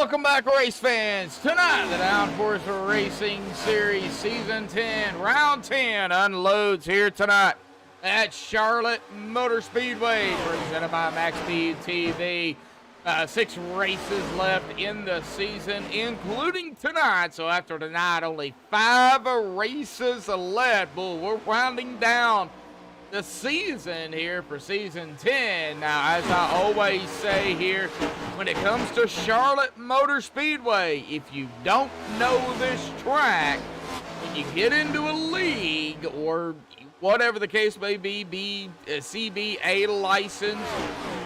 Welcome back, race fans. Tonight, the Downforce Racing Series Season 10, Round 10 unloads here tonight at Charlotte Motorspeedway, presented by MaxspeedTV. 6 races left in the season, including tonight. So after tonight, only 5 races left. Well, we're rounding down the season here for Season 10. Now, as I always say here, when it comes to Charlotte Motorspeedway, if you don't know this track, when you get into a league or whatever the case may be a CBA license,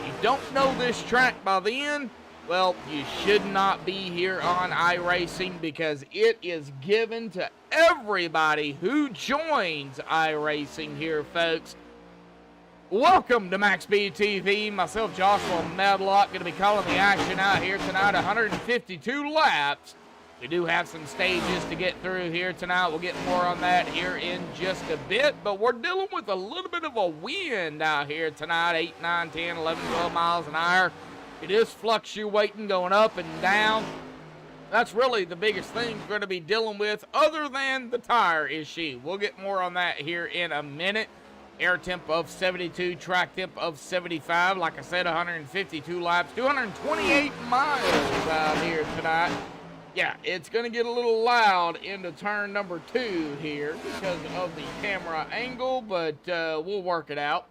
you don't know this track by then, well, you should not be here on iRacing, because it is given to everybody who joins iRacing here, folks. Welcome to MaxspeedTV. Myself, Joshua Medlock, going to be calling the action out here tonight. 152 laps. We do have some stages to get through here tonight. We'll get more on that here in just a bit, but we're dealing with a little bit of a wind out here tonight. 8, 9, 10, 11, 12 miles an hour. It is fluctuating, going up and down. That's really the biggest thing we're going to be dealing with, other than the tire issue. We'll get more on that here in a minute. Air temp of 72, track temp of 75. Like I said, 152 laps, 228 miles out here tonight. Yeah, it's going to get a little loud into turn number 2 here because of the camera angle, but we'll work it out.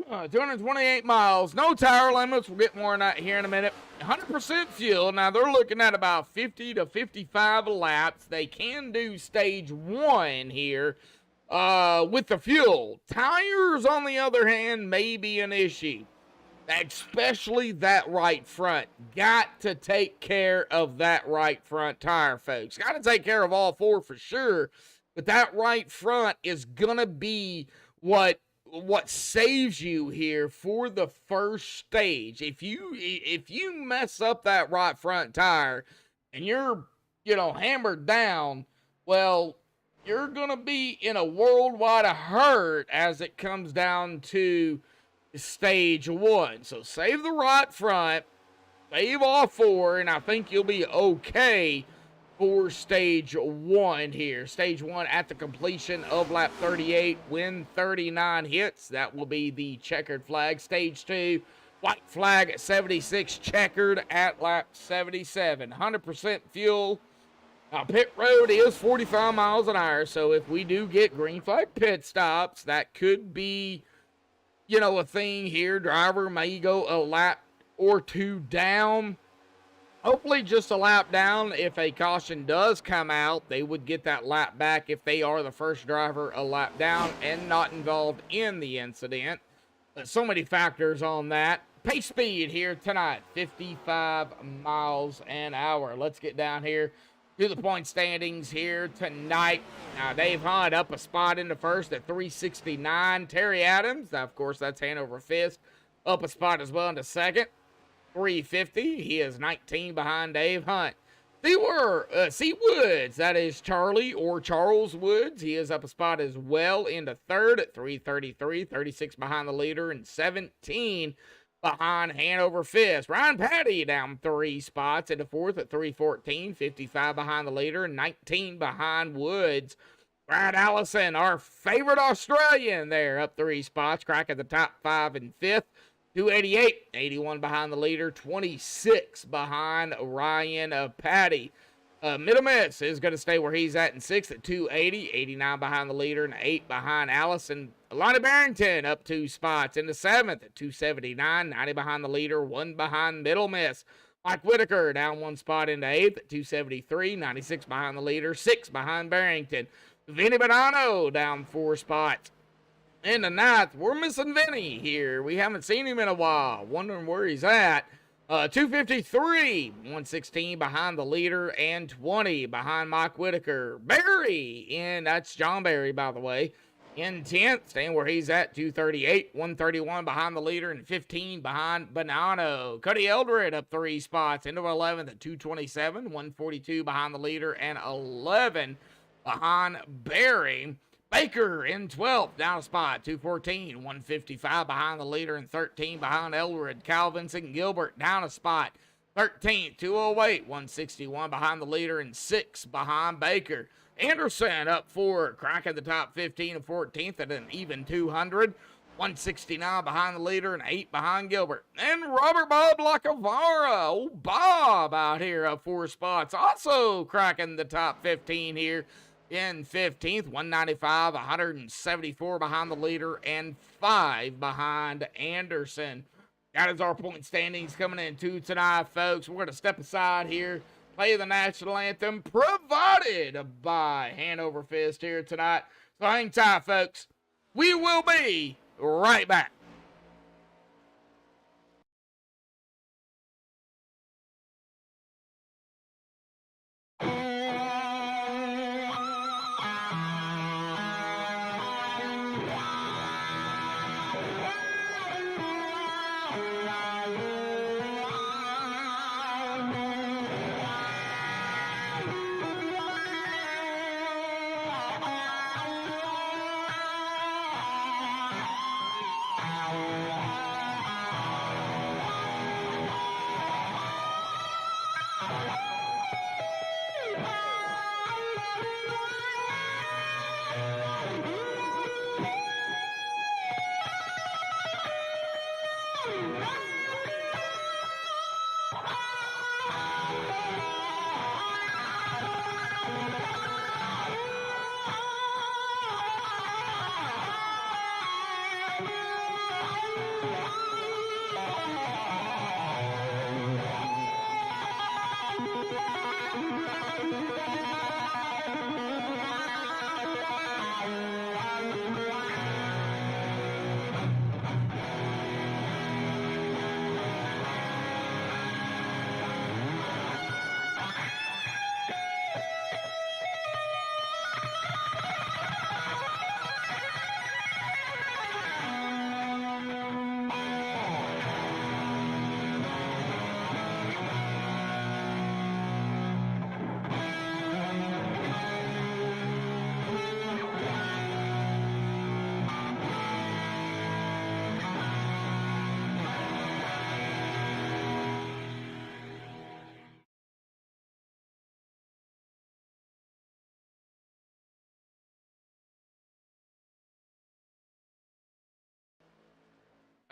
228 miles, no tire limits. We'll get more on that here in a minute. 100% fuel. Now, they're looking at about 50 to 55 laps. They can do stage 1 here with the fuel. Tires, on the other hand, may be an issue, especially that right front. Got to take care of that right front tire, folks. Got to take care of all 4 for sure, but that right front is going to be what saves you here for the first stage. If you mess up that right front tire and you're, hammered down, well, you're going to be in a worldwide hurt as it comes down to stage 1. So save the right front, save all 4, and I think you'll be okay for stage 1 here. Stage 1 at the completion of lap 38. When 39 hits, that will be the checkered flag. Stage 2, white flag at 76, checkered at lap 77. 100% fuel. Now, pit road is 45 miles an hour, so if we do get green flag pit stops, that could be, a thing here. Driver may go a lap or 2 down. Hopefully just a lap down. If a caution does come out, they would get that lap back if they are the first driver a lap down and not involved in the incident. But so many factors on that. Pace speed here tonight, 55 miles an hour. Let's get down here to the point standings here tonight. Now, Dave Hunt up a spot in the first at 369. Terry Adams, now, of course, that's Hanover Fist, up a spot as well in the second. 350. He is 19 behind Dave Hunt. C. Woods, that is Charlie or Charles Woods. He is up a spot as well into third at 333, 36 behind the leader, and 17 behind Hanover Fist. Ryan Patty down 3 spots into fourth at 314, 55 behind the leader, and 19 behind Woods. Brad Allison, our favorite Australian there, up 3 spots, cracking the top 5 in 5th. 288, 81 behind the leader, 26 behind Ryan Patty. Middle Miss is going to stay where he's at in 6th at 280, 89 behind the leader, and 8 behind Allison. Lonnie Barrington up 2 spots into 7th at 279, 90 behind the leader, 1 behind Middle Miss. Mike Whitaker down 1 spot into 8th at 273, 96 behind the leader, 6 behind Barrington. Vinny Bonanno down 4 spots. In the 9th, we're missing Vinny here. We haven't seen him in a while. Wondering where he's at. 253, 116 behind the leader, and 20 behind Mike Whitaker. Barry, and that's John Barry, by the way, in 10th, staying where he's at, 238, 131 behind the leader, and 15 behind Bonanno. Cody Eldred up 3 spots into 11th at 227, 142 behind the leader, and 11 behind Barry. Baker in 12th, down a spot, 214, 155 behind the leader, and 13 behind Elwood. Calvinson Gilbert down a spot, 13th, 208, 161 behind the leader, and 6 behind Baker. Anderson up 4, cracking the top 15 and 14th at an even 200. 169 behind the leader and 8 behind Gilbert. And Robert Bob Lacavara, old Bob out here up 4 spots, also cracking the top 15 here in 15th. 195, 174 behind the leader and 5 behind Anderson. That is our point standings coming into tonight, folks. We're going to step aside here, play the national anthem provided by Hanover Fist here tonight. So hang tight, folks. We will be right back.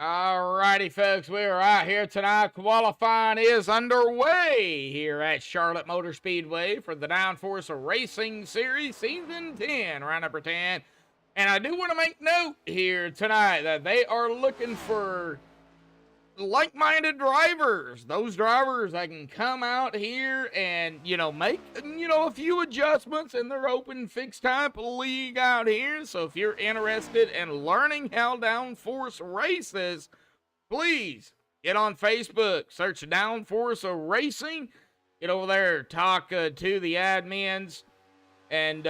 Alrighty, folks, we are out here tonight. Qualifying is underway here at Charlotte Motorspeedway for the Downforce Racing Series Season 10, round number 10. And I do want to make note here tonight that they are looking for like-minded drivers. Those drivers that can come out here and, make, a few adjustments in their open fixed type league out here. So if you're interested in learning how Downforce races, please get on Facebook, search Downforce Racing, get over there, talk to the admins, and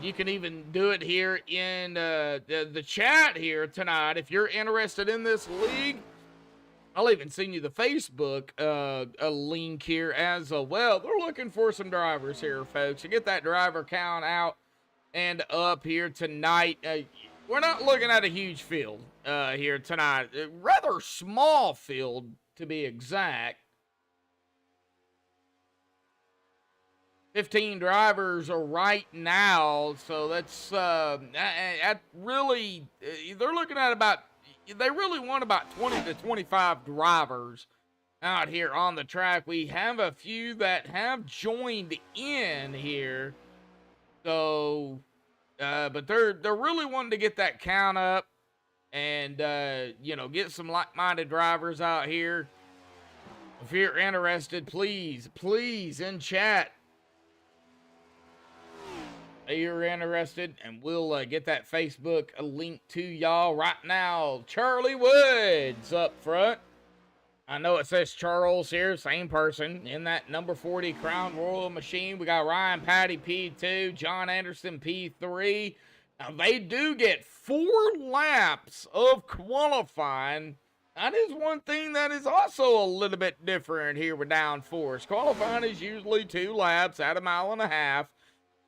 you can even do it here in the chat here tonight. If you're interested in this league, I'll even send you the Facebook a link here as well. They're looking for some drivers here, folks, to get that driver count out and up here tonight. We're not looking at a huge field here tonight. A rather small field, to be exact. 15 drivers are right now, so that's really, they're looking at about, they really want about 20 to 25 drivers out here on the track. We have a few that have joined in here, so but they're really wanting to get that count up and get some like-minded drivers out here. If you're interested, please in chat, you're interested, and we'll get that Facebook link to y'all right now. Charlie Woods up front. I know it says Charles here, same person in that number 40 Crown Royal machine. We got Ryan Patty P2, John Anderson P3. Now they do get 4 laps of qualifying. That is one thing that is also a little bit different here with Downforce. Qualifying is usually 2 laps at 1.5 miles.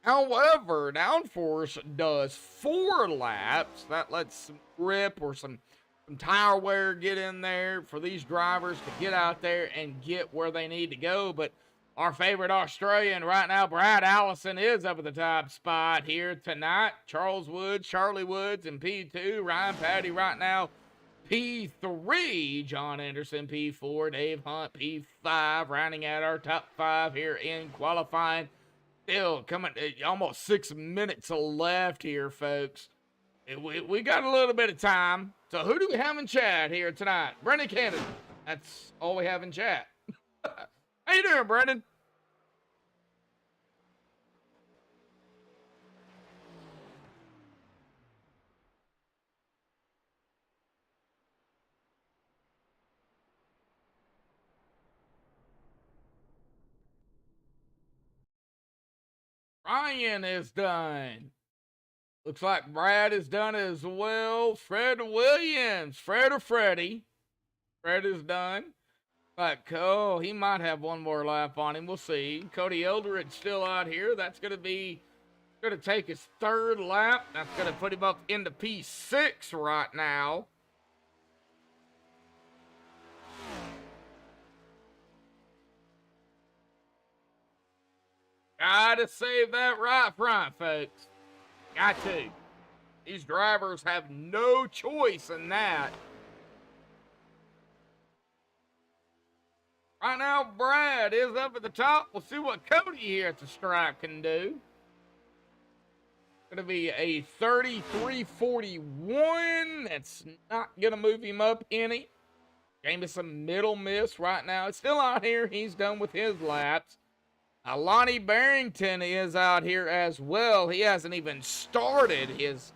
However, Downforce does 4 laps. That lets some grip or some some tire wear get in there for these drivers to get out there and get where they need to go. But our favorite Australian right now, Brad Allison, is up at the top spot here tonight. Charles Woods, Charlie Woods in P2. Ryan Patty right now P3. John Anderson P4. Dave Hunt P5. Rounding out our top 5 here in qualifying. Still coming, almost 6 minutes left here, folks. We got a little bit of time. So who do we have in chat here tonight? Brendan Kennedy. That's all we have in chat. How you doing, Brendan? Ryan is done. Looks like Brad is done as well. Fred Williams. Fred or Freddie? Fred is done. Like, oh, he might have one more lap on him. We'll see. Cody Eldredge still out here. That's going to take his 3rd lap. That's going to put him up into P6 right now. Gotta save that right front, folks. Got to. These drivers have no choice in that. Right now, Brad is up at the top. We'll see what Cody here at the stripe can do. Going to be a 33.41. That's not going to move him up any. Jameson middle miss right now. It's still out here. He's done with his laps. Lonnie Barrington is out here as well. He hasn't even started his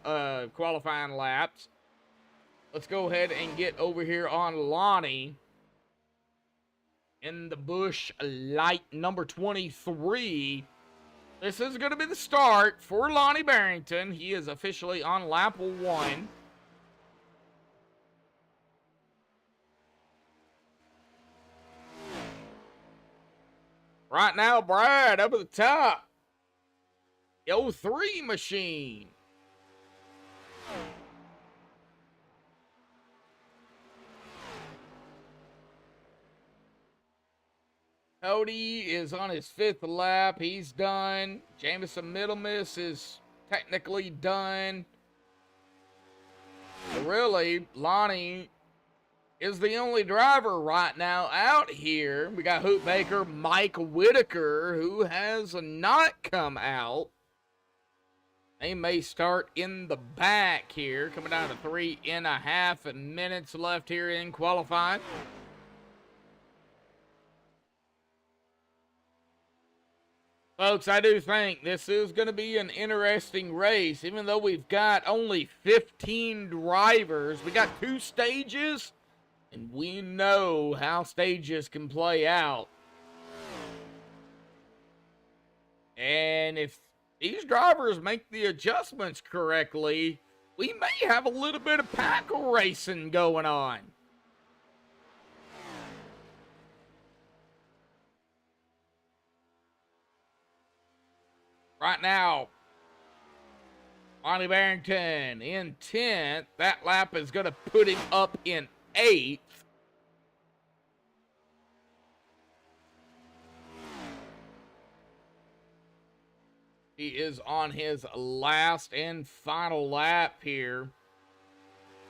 qualifying laps. Let's go ahead and get over here on Lonnie. In the bush light number 23. This is going to be the start for Lonnie Barrington. He is officially on lap 1. Right now, Brad up at the top. The 03 machine. Cody is on his 5th lap. He's done. Jameson Middle Miss is technically done. Really, Lonnie is the only driver right now out here. We got Hoot Baker, Mike Whitaker, who has not come out. They may start in the back here, coming down to 3.5 minutes left here in qualifying. Folks, I do think this is going to be an interesting race. Even though we've got only 15 drivers, we got 2 stages, and we know how stages can play out. And if these drivers make the adjustments correctly, we may have a little bit of pack racing going on. Right now, Lonnie Barrington in 10th. That lap is going to put him up in 8th. He is on his last and final lap here.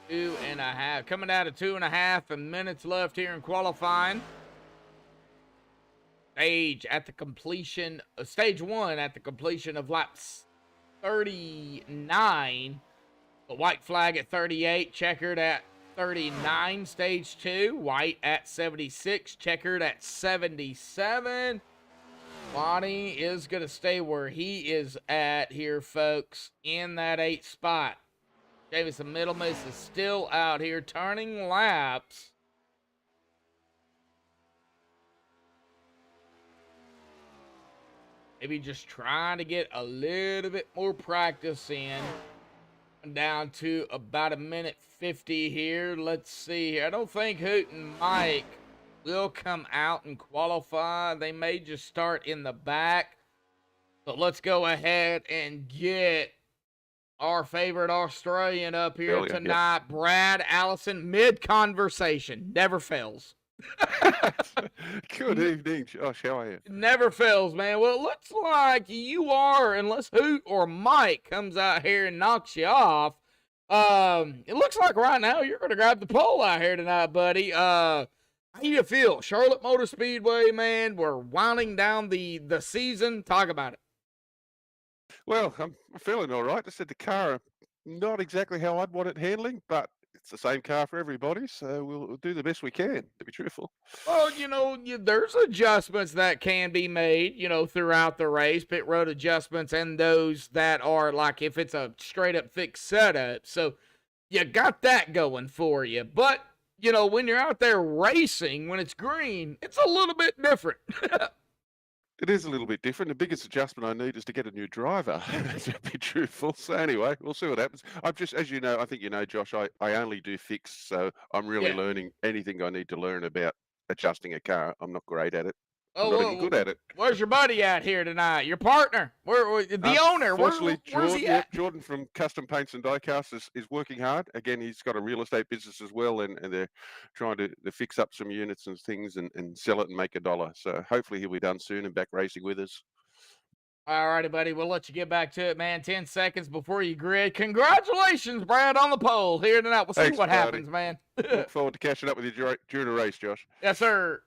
2.5. Coming out of 2.5 minutes left here in qualifying. Stage 1 at the completion of laps 39. The white flag at 38, checkered at 39. Stage 2, white at 76, checkered at 77. Lonnie is going to stay where he is at here, folks, in that 8th spot. Jameson Middlemiss is still out here turning laps. Maybe just trying to get a little bit more practice in. Down to about 1:50 here. Let's see here. I don't think Hoot and Mike will come out and qualify. They may just start in the back. So let's go ahead and get Our favorite Australian up here Australia, tonight, Brad Allison, mid-conversation, never fails. Good evening, Josh. How are you? Never fails, man. Well, it looks like you are, unless Hoot or Mike comes out here and knocks you off. It looks like right now you're going to grab the pole out here tonight, buddy. How do you feel? Charlotte Motor Speedway, man. We're winding down the season. Talk about it. Well, I'm feeling all right. I said the car, not exactly how I'd want it handling, but it's the same car for everybody, so we'll do the best we can, to be truthful. Well, there's adjustments that can be made, throughout the race, pit road adjustments, and those that are like if it's a straight up fixed setup. So you got that going for you. But, when you're out there racing, when it's green, it's a little bit different. It is a little bit different. The biggest adjustment I need is to get a new driver, to be truthful. So anyway, we'll see what happens. I'm just, as you know, I think you know, Josh, I only do fix, so I'm really learning anything I need to learn about adjusting a car. I'm not great at it. I'm not even good at it. Where's your buddy at here tonight? Your partner? The owner? Where's he at? Jordan from Custom Paints and Diecast is working hard. Again, he's got a real estate business as well, and they're trying to fix up some units and things and sell it and make $1. So hopefully he'll be done soon and back racing with us. All righty, buddy. We'll let you get back to it, man. 10 seconds before you grid. Congratulations, Brad, on the pole here tonight. We'll see what happens, man. Look forward to catching up with you during the race, Josh. Yes, sir.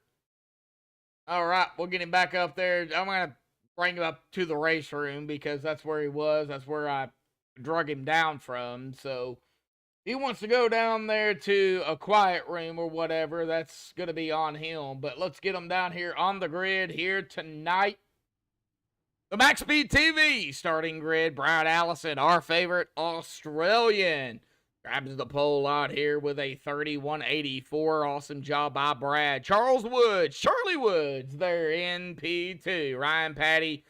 All right, we'll get him back up there. I'm going to bring him up to the race room because that's where he was. That's where I drug him down from. So he wants to go down there to a quiet room or whatever. That's going to be on him. But let's get him down here on the grid here tonight. The MaxspeedTV starting grid. Brad Allison, our favorite Australian, grabs the pole out here with a 31.84. Awesome job by Brad. Charles Woods, Charlie Woods there in P2. Ryan Patty,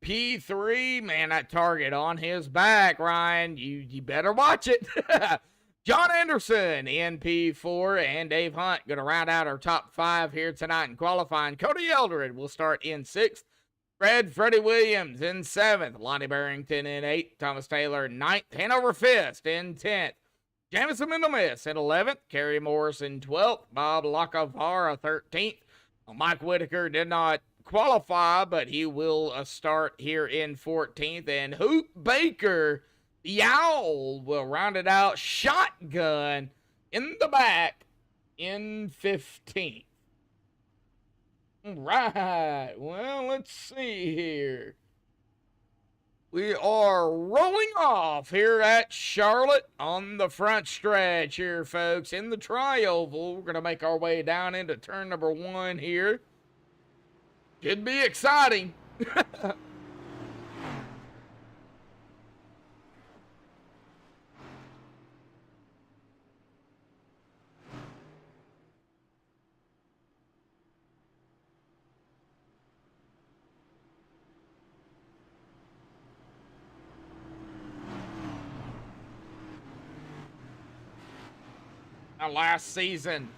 P3. Man, that target on his back, Ryan. You better watch it. John Anderson in P4. And Dave Hunt going to round out our top 5 here tonight in qualifying. Cody Eldred will start in 6th. Freddie Williams in 7th. Lonnie Barrington in 8th. Thomas Taylor 9th. Hanover Fist in 10th. Jamison Mendelmiss in 11th. Kerry Morris in 12th. Bob Lacavara 13th. Mike Whitaker did not qualify, but he will start here in 14th. And Hoop Baker, the Owl, will round it out. Shotgun in the back in 15th. Right. Well, let's see here. We are rolling off here at Charlotte on the front stretch here, folks. In the tri-oval, we're going to make our way down into turn number 1 here. Should be exciting. Now, last season,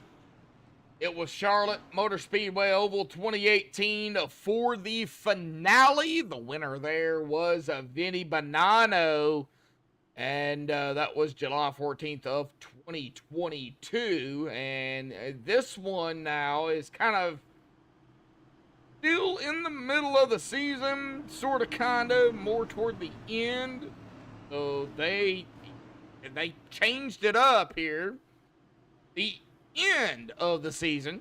it was Charlotte Motorspeedway Oval 2018 for the finale. The winner there was Vinny Bonanno, and that was July 14th of 2022. And this one now is kind of still in the middle of the season, sort of, kind of, more toward the end. So they changed it up here. The end of the season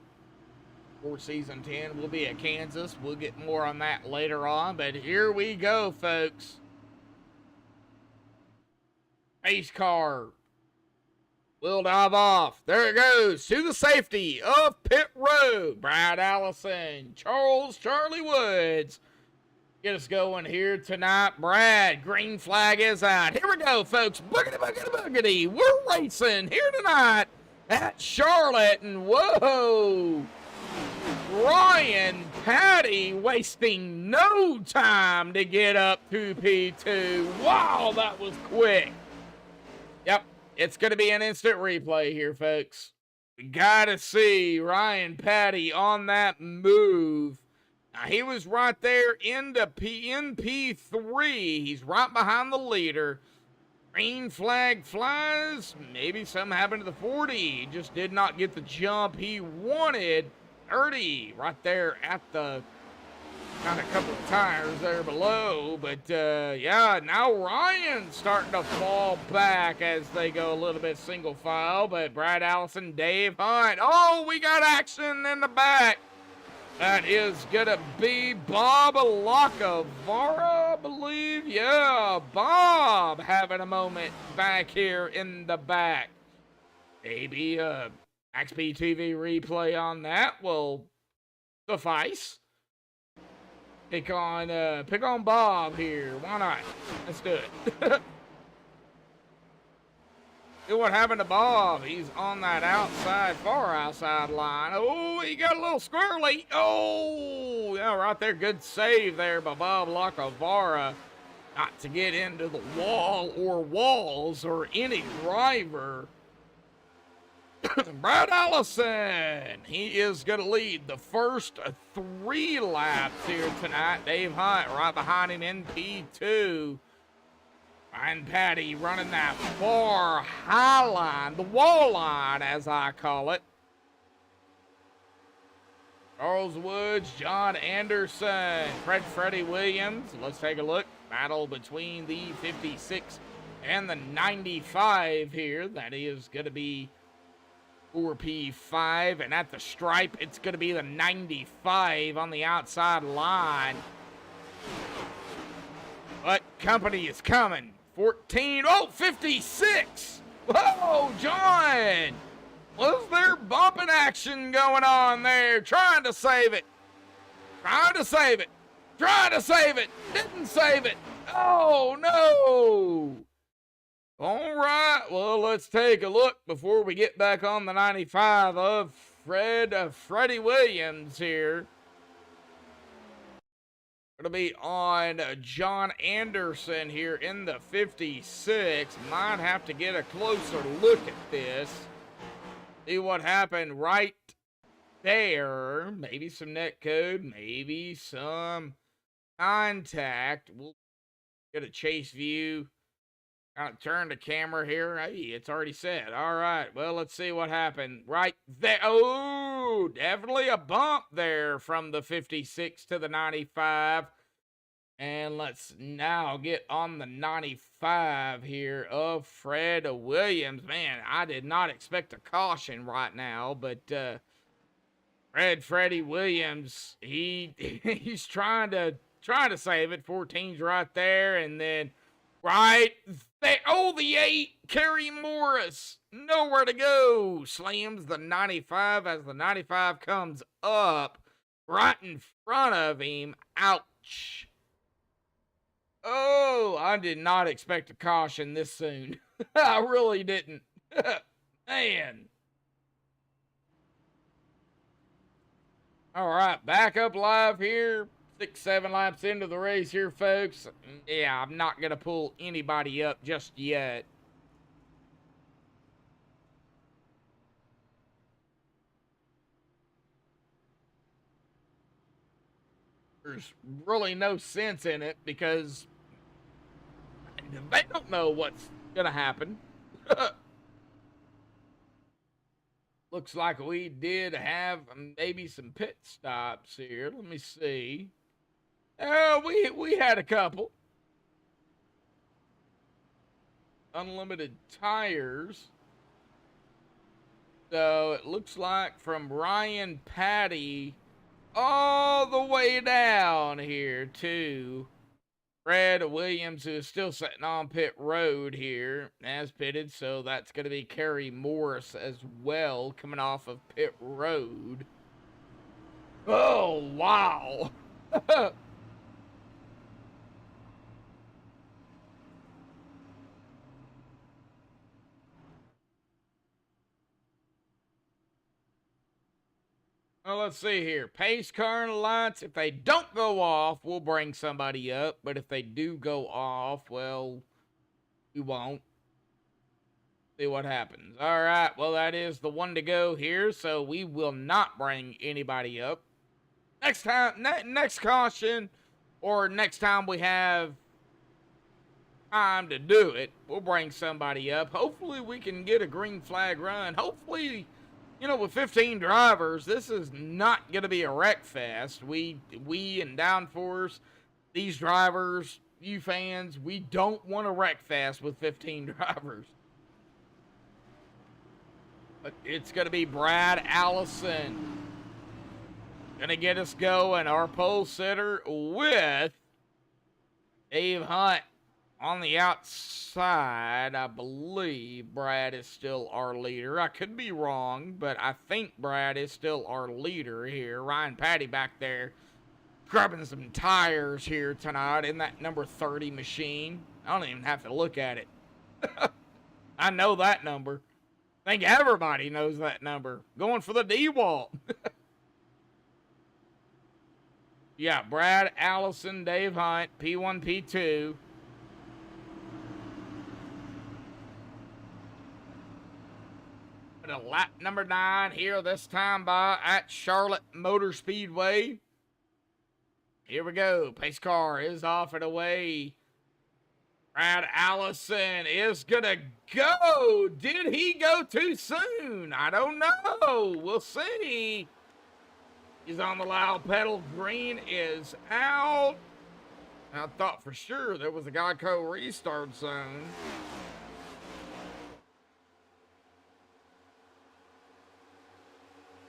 for season 10 will be at Kansas. We'll get more on that later on, but here we go, folks. Race car will dive off. There it goes to the safety of pit road. Brad Allison, Charlie Woods. Get us going here tonight. Brad, green flag is out. Here we go, folks. Boogity, boogity, boogity. We're racing here tonight at Charlotte, and whoa, Ryan Patty wasting no time to get up to P2. Wow, that was quick. Yep, it's going to be an instant replay here, folks. We got to see Ryan Patty on that move. Now, he was right there in P3. He's right behind the leader. Green flag flies. Maybe something happened to the 40. He just did not get the jump he wanted. 30 right there at the got a couple of tires there below. But yeah, now Ryan's starting to fall back as they go a little bit single file. But Brad Allison, Dave Hunt. Oh, we got action in the back. That is gonna be Bob Lacavara, I believe. Yeah, Bob having a moment back here in the back. Maybe a MaxspeedTV replay on that will suffice. Pick on Bob here. Why not? Let's do it. See what happened to Bob. He's on that outside, far outside line. Oh, he got a little squirrely. Oh, yeah, right there. Good save there by Bob Lacavara. Not to get into the wall or walls or any driver. Brad Allison, he is going to lead the first 3 laps here tonight. Dave Hunt right behind him in P2. Ryan Patty running that far high line, the wall line as I call it. Charles Woods, John Anderson, Freddie Williams. Let's take a look. Battle between the 56 and the 95 here. That is going to be 4P5, and at the stripe, it's going to be the 95 on the outside line. But company is coming. 14, oh, 56. Whoa, John. Was there bumping action going on there? Trying to save it. Trying to save it. Trying to save it. Didn't save it. Oh, no. All right, well, let's take a look before we get back on the 95 of Freddie Williams here. It'll be on John Anderson here in the 56. Might have to get a closer look at this. See what happened right there. Maybe some net code, maybe some contact. We'll get a chase view. Kind of turn the camera here. Hey, it's already set. All right. Well, let's see what happened right there. Oh, definitely a bump there from the 56 to the 95. And let's now get on the 95 here of Fred Williams. Man, I did not expect a caution right now, but Freddie Williams, he's trying to save it. 14's right there, and then right there, oh, the 8, Kerry Morris, nowhere to go. Slams the 95 as the 95 comes up right in front of him. Ouch. Oh, I did not expect a caution this soon. I really didn't. Man. All right, back up live here. 6-7 laps into the race here, folks. Yeah, I'm not going to pull anybody up just yet. There's really no sense in it because they don't know what's going to happen. Looks like we did have maybe some pit stops here. Let me see. We had a couple. Unlimited tires. So it looks like from Ryan Patty all the way down here to Fred Williams, who is still sitting on pit road here as pitted. So that's going to be Kerry Morris as well, coming off of pit road. Oh, wow. Well, let's see here. Pace car and lights. If they don't go off, we'll bring somebody up. But if they do go off, well, we won't. See what happens. All right. Well, that is the one to go here. So we will not bring anybody up. Next time, next caution, or next time we have time to do it. We'll bring somebody up. Hopefully we can get a green flag run. Hopefully, you know, with 15 drivers, this is not going to be a wreck fest. We and Downforce, these drivers, you fans, we don't want a wreck fest with 15 drivers. But it's going to be Brad Allison going to get us going. Our pole sitter with Dave Hunt on the outside. I believe Brad is still our leader. I could be wrong, but I think Brad is still our leader here. Ryan Patty back there grabbing some tires here tonight in that number 30 machine. I don't even have to look at it. I know that number. I think everybody knows that number. Going for the D-Walt. Yeah, Brad Allison, Dave Hunt, P1, P2. A lap number 9 here this time by at Charlotte Motorspeedway. Here we go. Pace car is off and away. Brad Allison is going to go. Did he go too soon? I don't know. We'll see. He's on the loud pedal. Green is out. I thought for sure there was a Geico restart zone.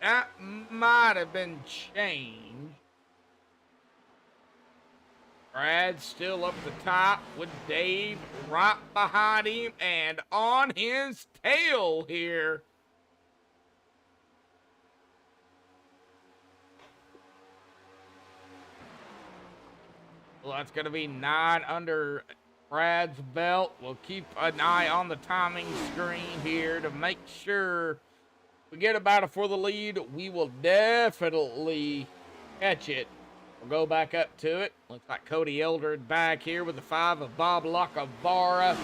That might have been changed. Brad's still up the top with Dave right behind him and on his tail here. Well, that's going to be 9 under Brad's belt. We'll keep an eye on the timing screen here to make sure we get a battle for the lead. We will definitely catch it. We'll go back up to it. Looks like Cody Eldred back here with the 5 of Bob Lacavara.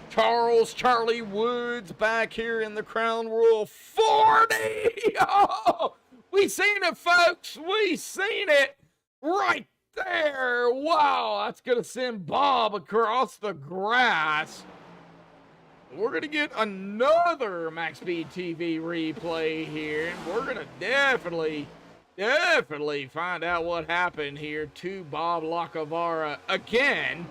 Charlie Woods back here in the Crown Royal 40. Oh, we seen it, folks. We seen it right there. Wow, that's going to send Bob across the grass. We're going to get another MaxspeedTV replay here. And we're going to definitely find out what happened here to Bob Lacavara again.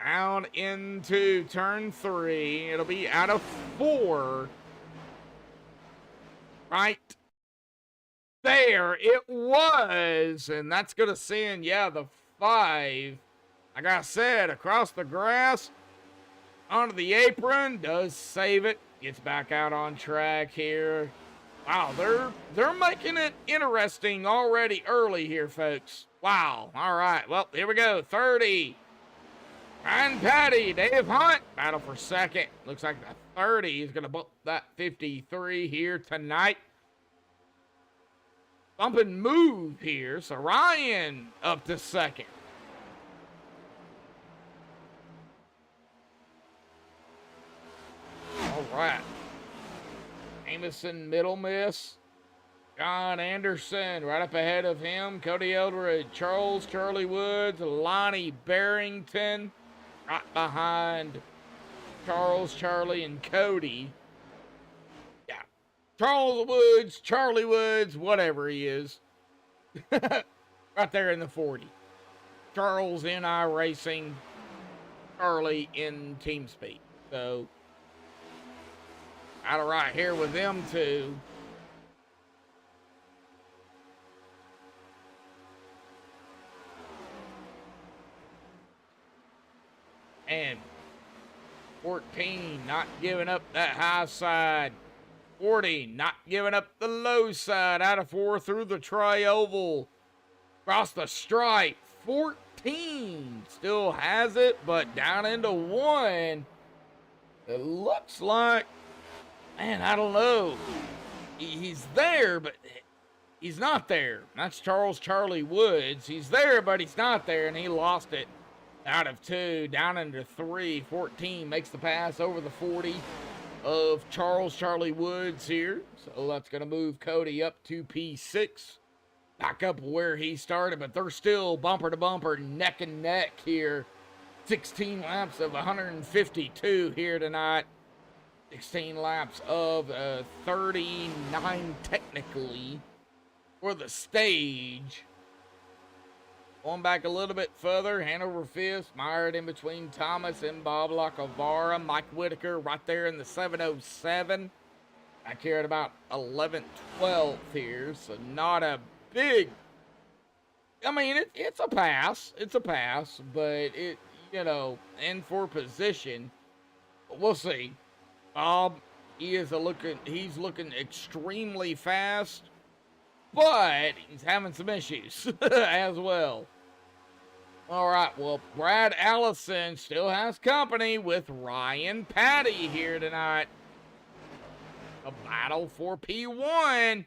Down into turn 3. It'll be out of 4. Right there it was. And that's going to send, yeah, the 5. Like I said, across the grass. Onto the apron, does save it, gets back out on track here. Wow, they're making it interesting already early here, folks. Wow, all right, well, here we go, 30. Ryan Patty, Dave Hunt, battle for second. Looks like the 30 is going to bump that 53 here tonight. Bump and move here, so Ryan up to second. All right. Amison middle miss. John Anderson right up ahead of him. Cody Eldred, Charlie Woods, Lonnie Barrington right behind Charlie, and Cody. Yeah. Charlie Woods, whatever he is. Right there in the 40. Charles in iRacing, Charlie in Team Speed. So out of right here with them two. And 14 not giving up that high side. 40 not giving up the low side. Out of 4 through the tri-oval. Across the stripe. 14 still has it, but down into 1. It looks like, man, I don't know. He's there, but he's not there. That's Charlie Woods. He's there, but he's not there, and he lost it. Out of 2, down into 3. 14 makes the pass over the 40 of Charlie Woods here. So that's going to move Cody up to P6. Back up where he started, but they're still bumper to bumper, neck and neck here 16 laps of 152 here tonight. 16 laps of 39 technically for the stage. Going back a little bit further, Hanover Fist, mired in between Thomas and Bob Lacavara. Mike Whitaker right there in the 707. Back here at about 11th, 12th here, so not a big, I mean, it's a pass. It's a pass, but it, you know, in for position. We'll see. Bob, he's looking extremely fast, but he's having some issues as well. All right, well, Brad Allison still has company with Ryan Patty here tonight. A battle for P1.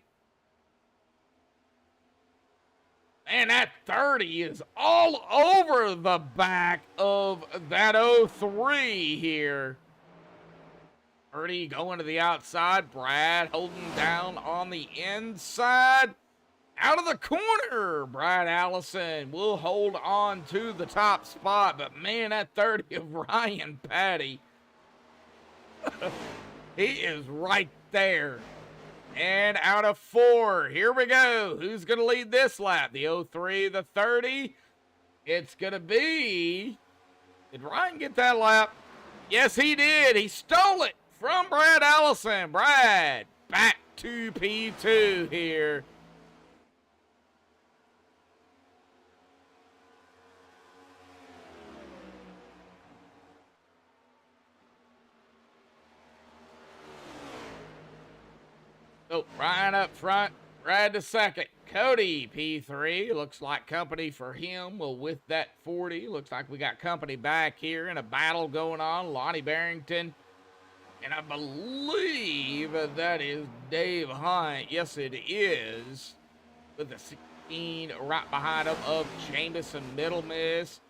And that 30 is all over the back of that 03 here. 30 going to the outside. Brad holding down on the inside. Out of the corner, Brad Allison will hold on to the top spot. But man, that 30 of Ryan Patty, he is right there. And out of 4, here we go. Who's going to lead this lap? The 03, the 30. It's going to be, did Ryan get that lap? Yes, he did. He stole it from Brad Allison. Brad back to P2 here. So Ryan up front, Brad to second. Cody P3, looks like company for him. Well, with that 40, looks like we got company back here in a battle going on. Lonnie Barrington, and I believe that is Dave Hunt. Yes, it is. With the 16 right behind him of Jameson Middle Miss.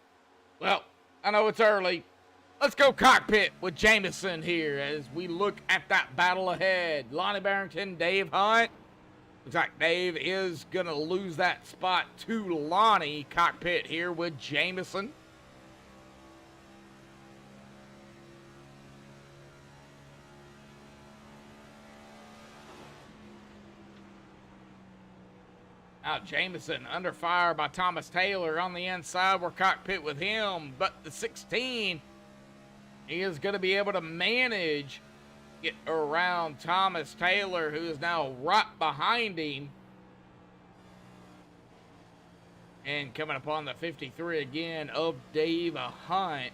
Well, I know it's early. Let's go cockpit with Jameson here as we look at that battle ahead. Lonnie Barrington, Dave Hunt. Looks like Dave is going to lose that spot to Lonnie. Cockpit here with Jameson. Now Jameson under fire by Thomas Taylor on the inside. We're cockpit with him, but the 16, he is going to be able to manage get around Thomas Taylor, who is now right behind him. And coming upon the 53 again of Dave Hunt.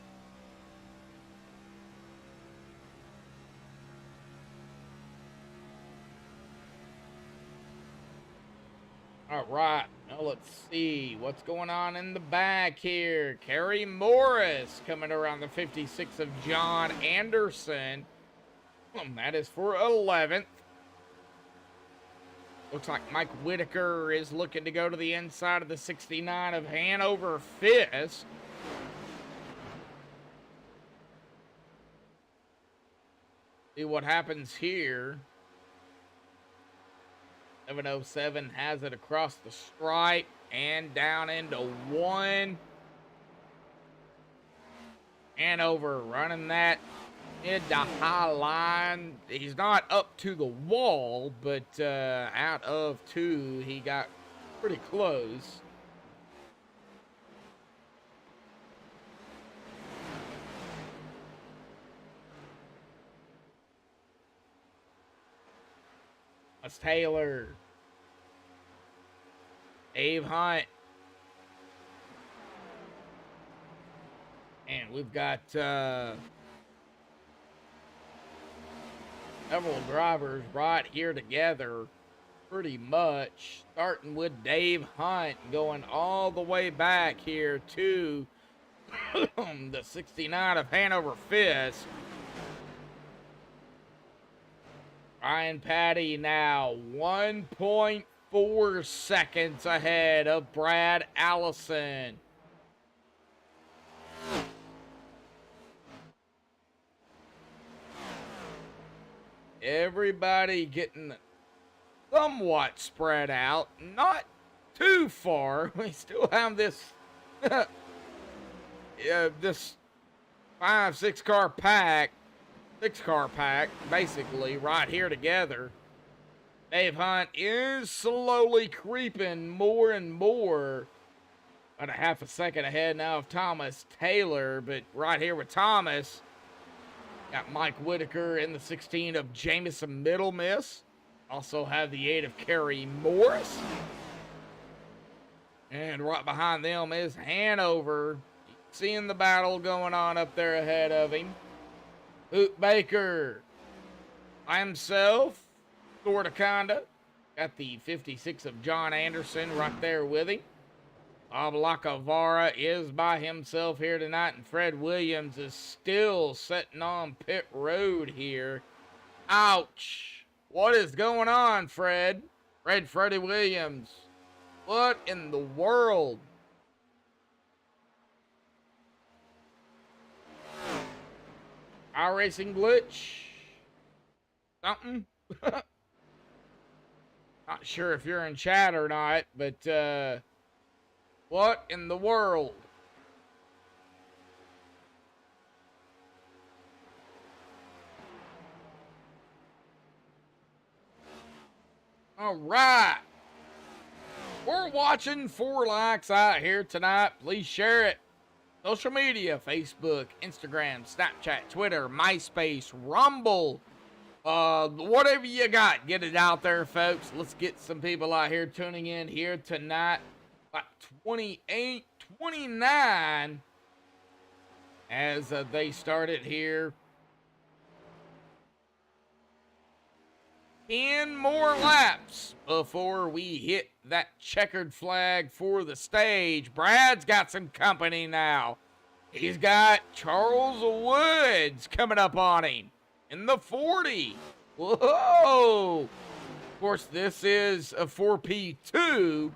All right, now let's see what's going on in the back here. Kerry Morris coming around the 56 of John Anderson. That is for 11th. Looks like Mike Whitaker is looking to go to the inside of the 69 of Hanover Fist. See what happens here. 707 has it across the stripe and down into 1. Hanover running that mid to high line. He's not up to the wall, but out of 2, he got pretty close. That's Taylor. Dave Hunt. And we've got several drivers right here together pretty much. Starting with Dave Hunt, going all the way back here to the 69 of Hanover Fist. Ryan Patty now 1.4 seconds ahead of Brad Allison. Everybody getting somewhat spread out, not too far. We still have this this 5-6 car pack, 6-car pack, basically, right here together. Dave Hunt is slowly creeping more and more. About a half a second ahead now of Thomas Taylor, but right here with Thomas, got Mike Whitaker in the 16 of Jamison Middle Miss. Also have the 8 of Kerry Morris. And right behind them is Hanover. Seeing the battle going on up there ahead of him. Hoot Baker by himself, sort of, kinda. Got the 56 of John Anderson right there with him. Bob Lacavara is by himself here tonight, and Fred Williams is still sitting on pit road here. Ouch. What is going on, Fred? Freddie Williams. What in the world? iRacing glitch? Something? Not sure if you're in chat or not, but what in the world? All right. We're watching 4 likes out here tonight. Please share it. Social media, Facebook, Instagram, Snapchat, Twitter, MySpace, Rumble. Whatever you got, get it out there, folks. Let's get some people out here tuning in here tonight. About 28, 29 as they started here. 10 more laps before we hit that checkered flag for the stage. Brad's got some company now. He's got Charles Woods coming up on him in the 40. Whoa! Of course, this is a 4P2.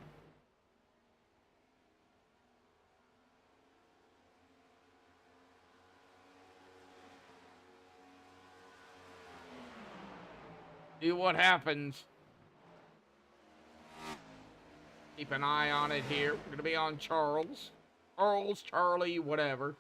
See what happens. Keep an eye on it here. We're going to be on Charles. Charlie, whatever.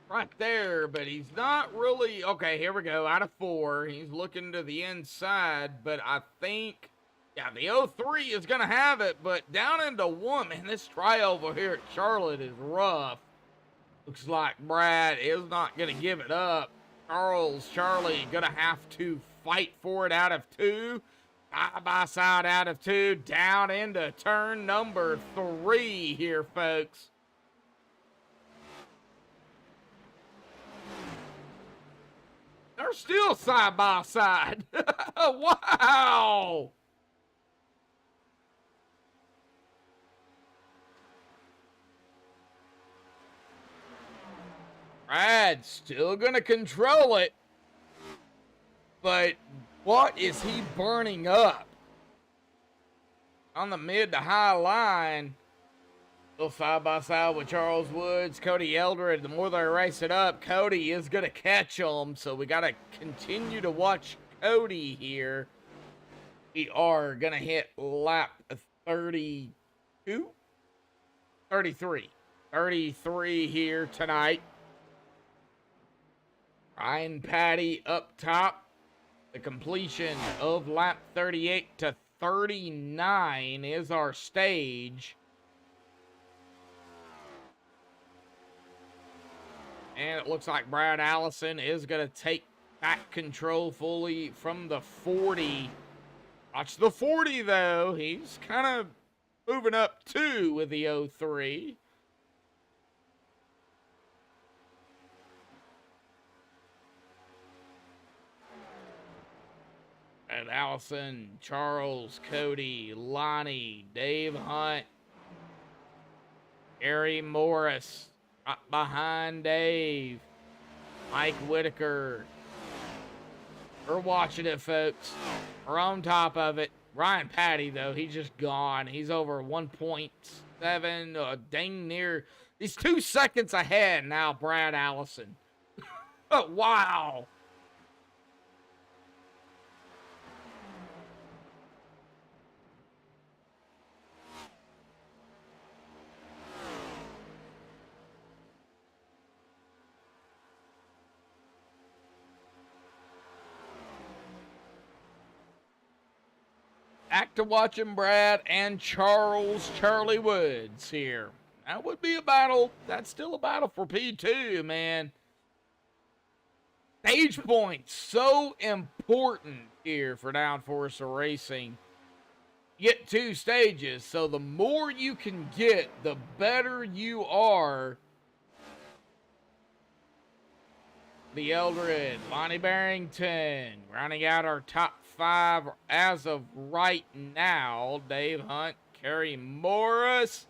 Right there, but he's not really... Okay, here we go. Out of 4. He's looking to the inside, but I think... Yeah, the 03 is going to have it, but down into 1, man, this tryover here at Charlotte is rough. Looks like Brad is not going to give it up. Charlie going to have to fight for it out of 2. Side by side out of 2, down into turn number 3 here, folks. They're still side by side. Wow. Brad's still going to control it. But what is he burning up? On the mid to high line. Still side by side with Charles Woods, Cody Eldred. The more they race it up, Cody is going to catch him. So we got to continue to watch Cody here. We are going to hit lap 32? 33. 33 here tonight. Ryan Patty up top. The completion of lap 38 to 39 is our stage. And it looks like Brad Allison is going to take back control fully from the 40. Watch the 40, though. He's kind of moving up, too, with the 03. And Allison, Charles, Cody, Lonnie, Dave Hunt, Gary Morris, right behind Dave, Mike Whitaker. We're watching it, folks. We're on top of it. Ryan Patty, though, he's just gone. He's over 1.7, dang near. He's 2 seconds ahead now, Brad Allison. Wow. back to watching Brad and Charlie Woods here. That would be a battle. That's still a battle for P2, man. Stage points, so important here for Downforce Racing. Get 2 stages, so the more you can get, the better you are. The Eldred, Lonnie Barrington, rounding out our top 5 as of right now. Dave Hunt, Kerry Morris,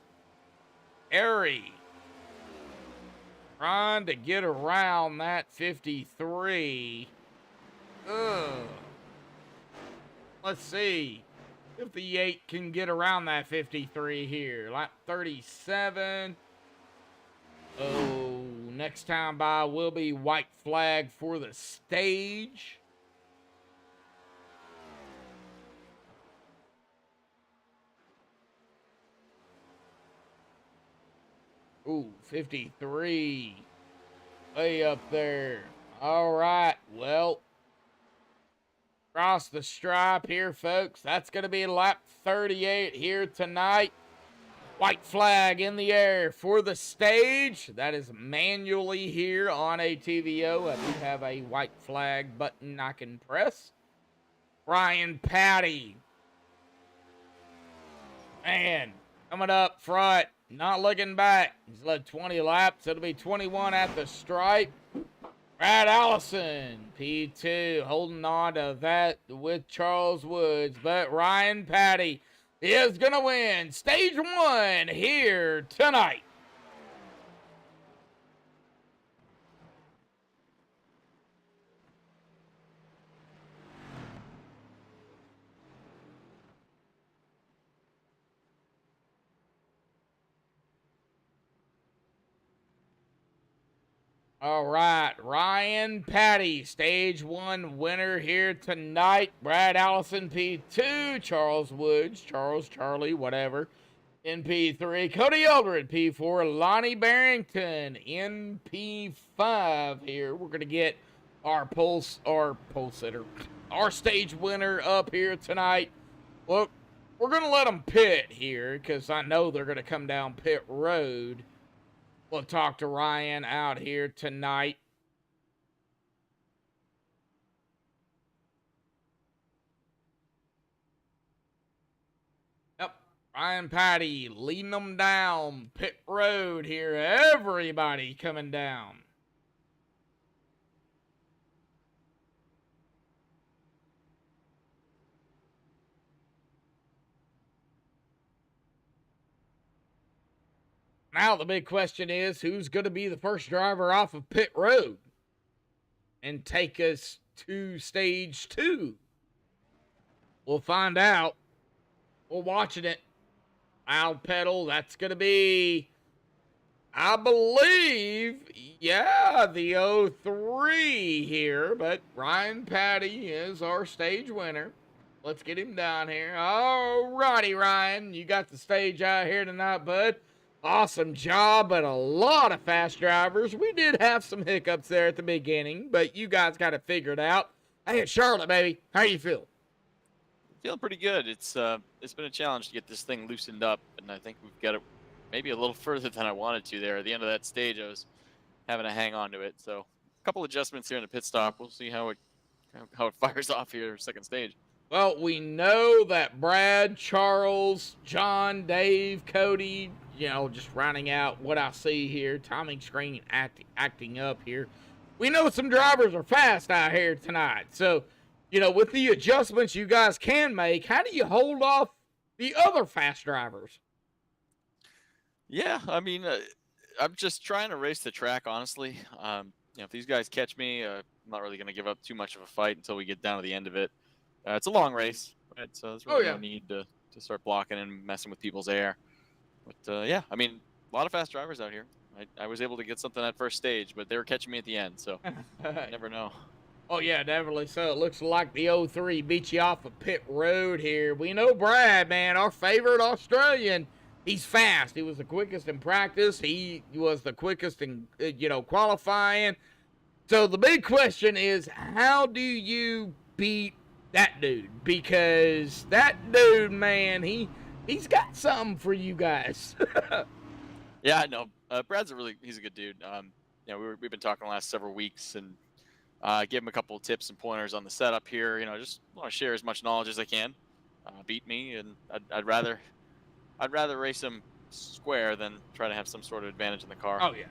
Harry, trying to get around that 53. Let's see if the 8 can get around that 53 here. Lap 37. Oh, next time by will be white flag for the stage. Ooh, 53. Way up there. All right, well, cross the stripe here, folks. That's going to be lap 38 here tonight. White flag in the air for the stage. That is manually here on a TVO. I do have a white flag button I can press. Ryan Patty. Man, coming up front. Not looking back. He's led 20 laps. It'll be 21 at the stripe. Brad Allison, P2, holding on to that with Charles Woods. But Ryan Patty is going to win stage 1 here tonight. All right, Ryan Patty, stage 1 winner here tonight. Brad Allison, P2. Charles Woods, Charlie, whatever, in P3. Cody Eldred, P4. Lonnie Barrington in P5 here. We're going to get our pole sitter, our stage winner up here tonight. Look, we're going to let them pit here because I know they're going to come down pit road. We'll talk to Ryan out here tonight. Yep, Ryan Patty leading them down pit road here. Everybody coming down. Now the big question is, who's going to be the first driver off of pit road and take us to stage 2? We'll find out. We're watching it. I'll pedal. That's going to be, I believe, yeah, the 03 here. But Ryan Patty is our stage winner. Let's get him down here. All righty, Ryan. You got the stage out here tonight, bud. Awesome job, but a lot of fast drivers. We did have some hiccups there at the beginning, but you guys got it figured out. Hey, it's Charlotte, baby. How you feel? Feeling pretty good. It's been a challenge to get this thing loosened up, and I think we've got it maybe a little further than I wanted to there. At the end of that stage, I was having to hang on to it. So a couple adjustments here in the pit stop. We'll see how it fires off here second stage. Well, we know that Brad, Charles, John, Dave, Cody, you know, just rounding out what I see here, timing screen acting up here. We know some drivers are fast out here tonight. So, you know, with the adjustments you guys can make, how do you hold off the other fast drivers? Yeah, I mean, I'm just trying to race the track, honestly. You know, if these guys catch me, I'm not really going to give up too much of a fight until we get down to the end of it. It's a long race, right? So there's really no need to start blocking and messing with people's air. But, yeah, I mean, a lot of fast drivers out here. I was able to get something at first stage, but they were catching me at the end, so you never know. Oh, yeah, definitely so. It looks like the 03 beat you off of pit road here. We know Brad, man, our favorite Australian. He's fast. He was the quickest in practice. He was the quickest in, you know, qualifying. So the big question is, how do you beat that dude, because that dude, man, he's got something for you guys. Yeah, I know. Brad's he's a good dude. You know, we've been talking the last several weeks, and gave him a couple of tips and pointers on the setup here. You know, just want to share as much knowledge as I can. Beat me, and I'd rather race him square than try to have some sort of advantage in the car. Oh yeah.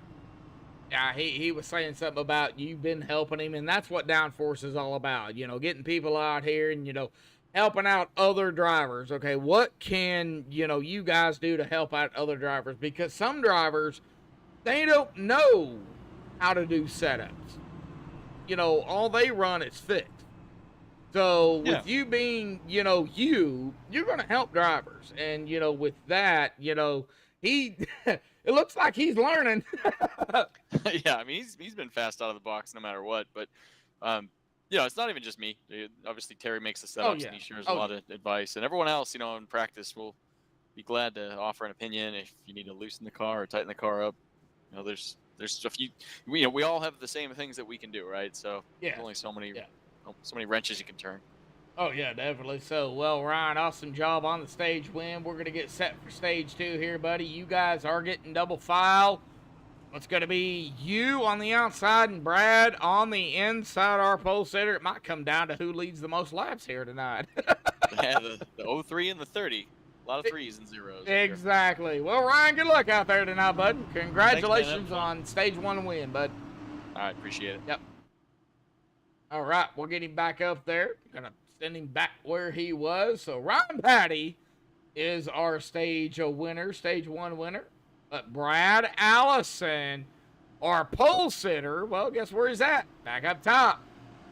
Yeah, he was saying something about you've been helping him, and that's what Downforce is all about. You know, getting people out here and, you know, helping out other drivers. Okay, what can, you know, you guys do to help out other drivers? Because some drivers, they don't know how to do setups. You know, all they run is fixed. So with you being, you know, you're going to help drivers. And, you know, with that, you know, he, it looks like he's learning. Yeah, I mean, he's been fast out of the box no matter what. But, you know, it's not even just me. Obviously, Terry makes the setups and he shares a lot of advice. And everyone else, you know, in practice will be glad to offer an opinion if you need to loosen the car or tighten the car up. You know, there's a few, you know, we all have the same things that we can do, right? So there's only so many wrenches you can turn. Oh, yeah, definitely so. Well, Ryan, awesome job on the stage win. We're going to get set for stage 2 here, buddy. You guys are getting double file. It's going to be you on the outside and Brad on the inside, our pole sitter. It might come down to who leads the most laps here tonight. Yeah, the 03 and the 30. A lot of 3s and 0s. Exactly. Well, Ryan, good luck out there tonight, bud. Congratulations on stage 1 win, bud. All right, appreciate it. Yep. All right, we'll get him back up there. Gonna send him back where he was. So Ryan Patty is our stage 1 winner. But Brad Allison, our pole sitter, well, guess where he's at? Back up top.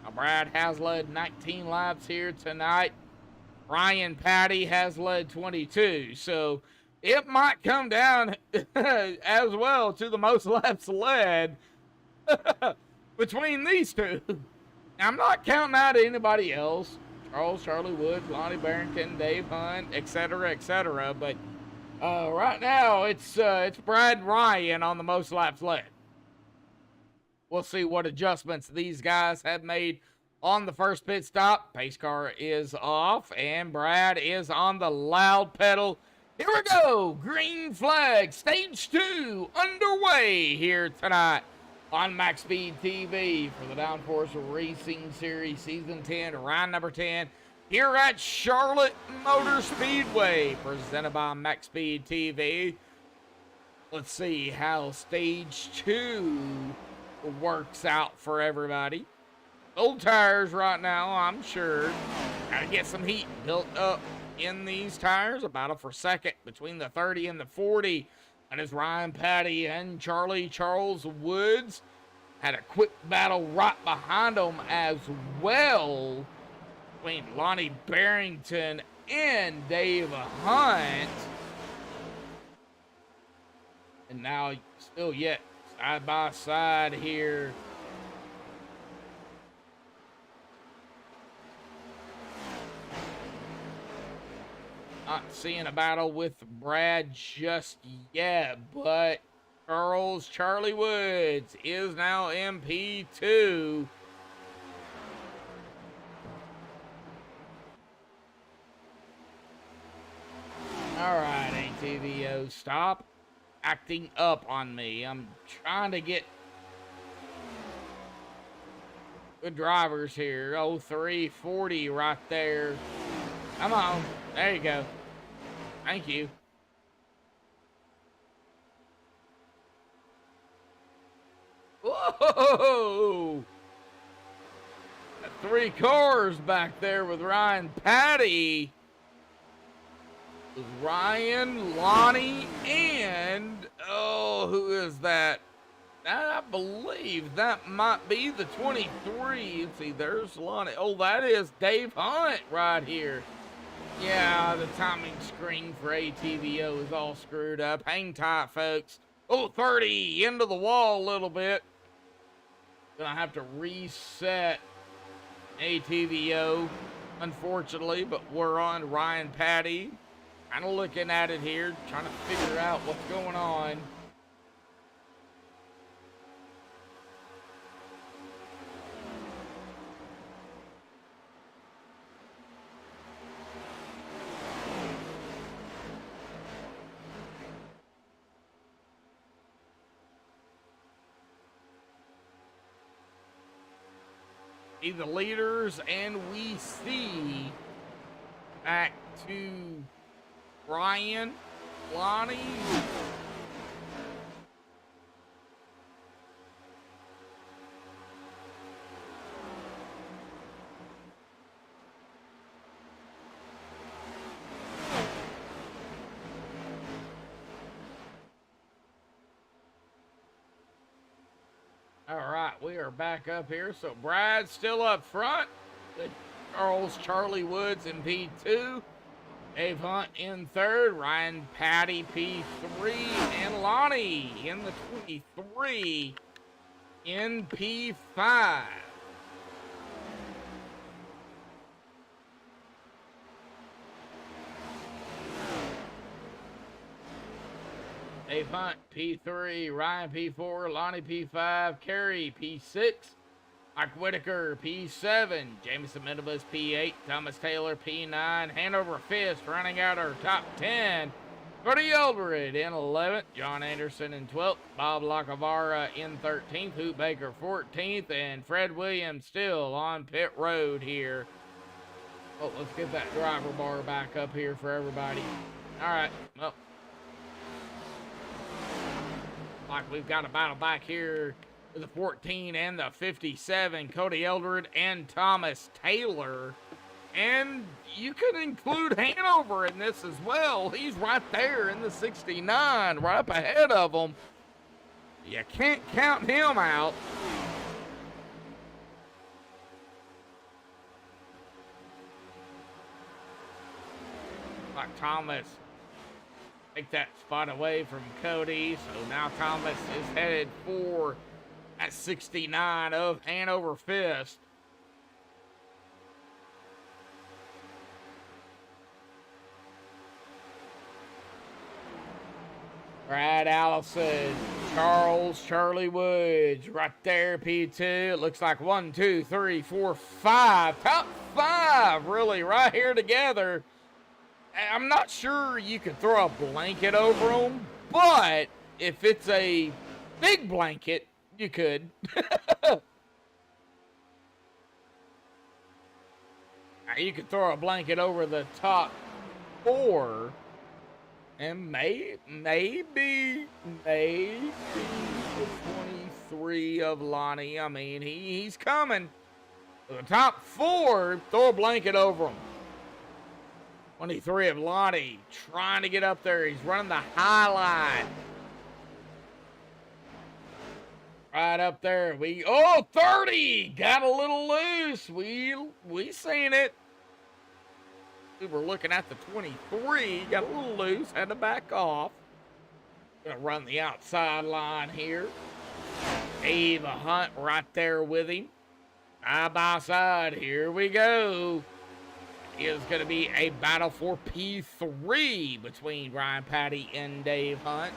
Now, Brad has led 19 laps here tonight. Ryan Patty has led 22. So it might come down as well to the most laps led between these two. I'm not counting out anybody else. Charlie Woods, Lonnie Barrington, Dave Hunt, etc. But right now, it's Brad and Ryan on the most laps led. We'll see what adjustments these guys have made on the first pit stop. Pace car is off, and Brad is on the loud pedal. Here we go. Green flag, stage 2 underway here tonight on MaxspeedTV for the Downforce Racing Series Season 10, round number 10, here at Charlotte Motorspeedway, presented by MaxspeedTV. Let's see how stage 2 works out for everybody. Old tires right now, I'm sure. Gotta get some heat built up in these tires. A battle for second between the 30 and the 40. And as Ryan Patty and Charles Woods had a quick battle right behind them as well between Lonnie Barrington and Dave Hunt. And now still yet side by side here. Not seeing a battle with Brad just yet, but Charlie Woods is now MP2. All right, ATVO, stop acting up on me. I'm trying to get good drivers here. 0340 right there. Come on. There you go. Thank you. Whoa! 3 cars back there with Ryan Patty. With Ryan, Lonnie, and who is that? I believe that might be the 23. Let's see, there's Lonnie. Oh, that is Dave Hunt right here. Yeah, the timing screen for ATVO is all screwed up. Hang tight, folks. Oh, 30 into the wall a little bit. Gonna have to reset ATVO, unfortunately, but we're on Ryan Patty. Kind of looking at it here, trying to figure out what's going on. be the leaders, and we see back to Ryan, Lonnie. All right, we are back up here. So Brad's still up front. Charlie Woods in P2. Dave Hunt in third. Ryan Patty P3. And Lonnie in the 23 in P5. Dave Hunt, P3, Ryan, P4, Lonnie, P5, Kerry, P6, Mike Whitaker, P7, Jameson Mendelbus, P8, Thomas Taylor, P9, Hanover Fist, running out our top 10, Cody Eldred in 11th, John Anderson in 12th, Bob Lacavara in 13th, Hoot Baker 14th, and Fred Williams still on pit road here. Oh, let's get that driver bar back up here for everybody. All right, well. Like we've got a battle back here with the 14 and the 57, Cody Eldred and Thomas Taylor. And you could include Hanover in this as well. He's right there in the 69, right up ahead of them. You can't count him out. Like Thomas take that spot away from Cody, so now Thomas is headed for that 69 of Hanover Fist. Brad Allison, Charlie Woods, right there, P2. It looks like 1, 2, 3, 4, 5. Top 5, really, right here together. I'm not sure you could throw a blanket over them, but if it's a big blanket, you could. You could throw a blanket over the top 4, and maybe the 23 of Lonnie. I mean, he's coming. The top 4, throw a blanket over them. 23 of Lonnie trying to get up there. He's running the high line. Right up there. 30! Got a little loose. We seen it. We were looking at the 23. Got a little loose. Had to back off. Gonna run the outside line here. Ava Hunt right there with him. Side by side. Here we go. Is going to be a battle for P3 between Ryan Patty and Dave Hunt.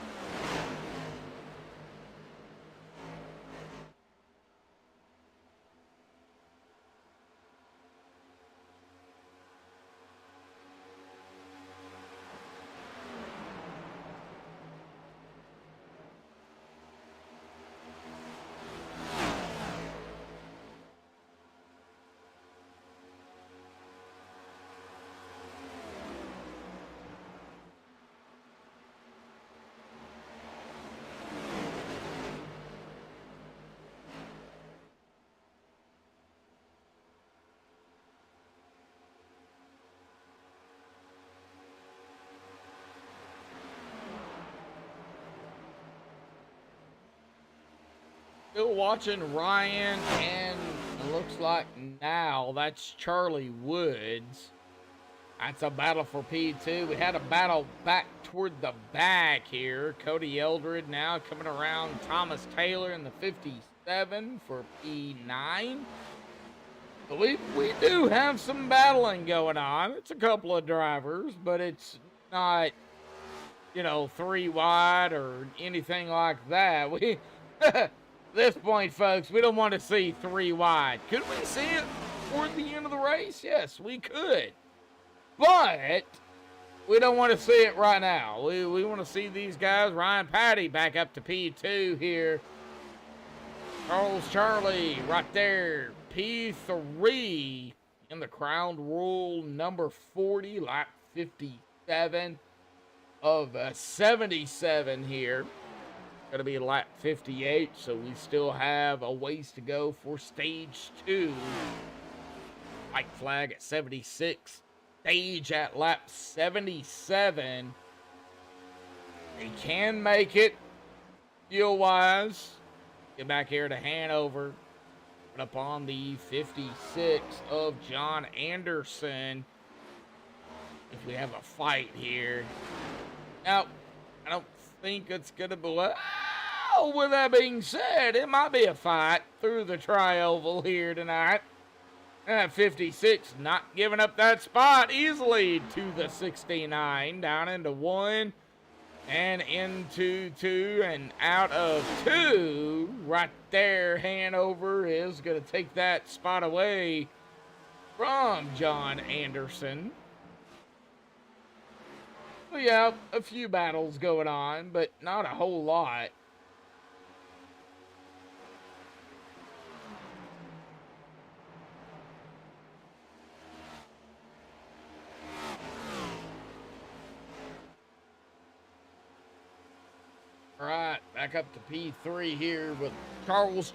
Still watching Ryan, and it looks like now that's Charlie Woods. That's a battle for P2. We had a battle back toward the back here. Cody Eldred now coming around Thomas Taylor in the 57 for P9. But we do have some battling going on. It's a couple of drivers, but it's not, 3 wide or anything like that. This point, folks, we don't want to see 3 wide. Could we see it toward the end of the race? Yes, we could. But we don't want to see it right now. We want to see these guys. Ryan Patty back up to P2 here. Charlie right there, P3 in the Crown Rule number 40, lap 57 of 77 here. Going to be lap 58, so we still have a ways to go for stage 2. White flag at 76. Stage at lap 77. They can make it fuel-wise. Get back here to Hanover. Put up on the 56 of John Anderson. If we have a fight here. Now, I don't think it's going to be... Well, with that being said, it might be a fight through the tri-oval here tonight. 56 not giving up that spot easily to the 69. Down into 1 and into 2 and out of 2. Right there, Hanover is going to take that spot away from John Anderson. Well, yeah, a few battles going on, but not a whole lot. All right, back up to P3 here with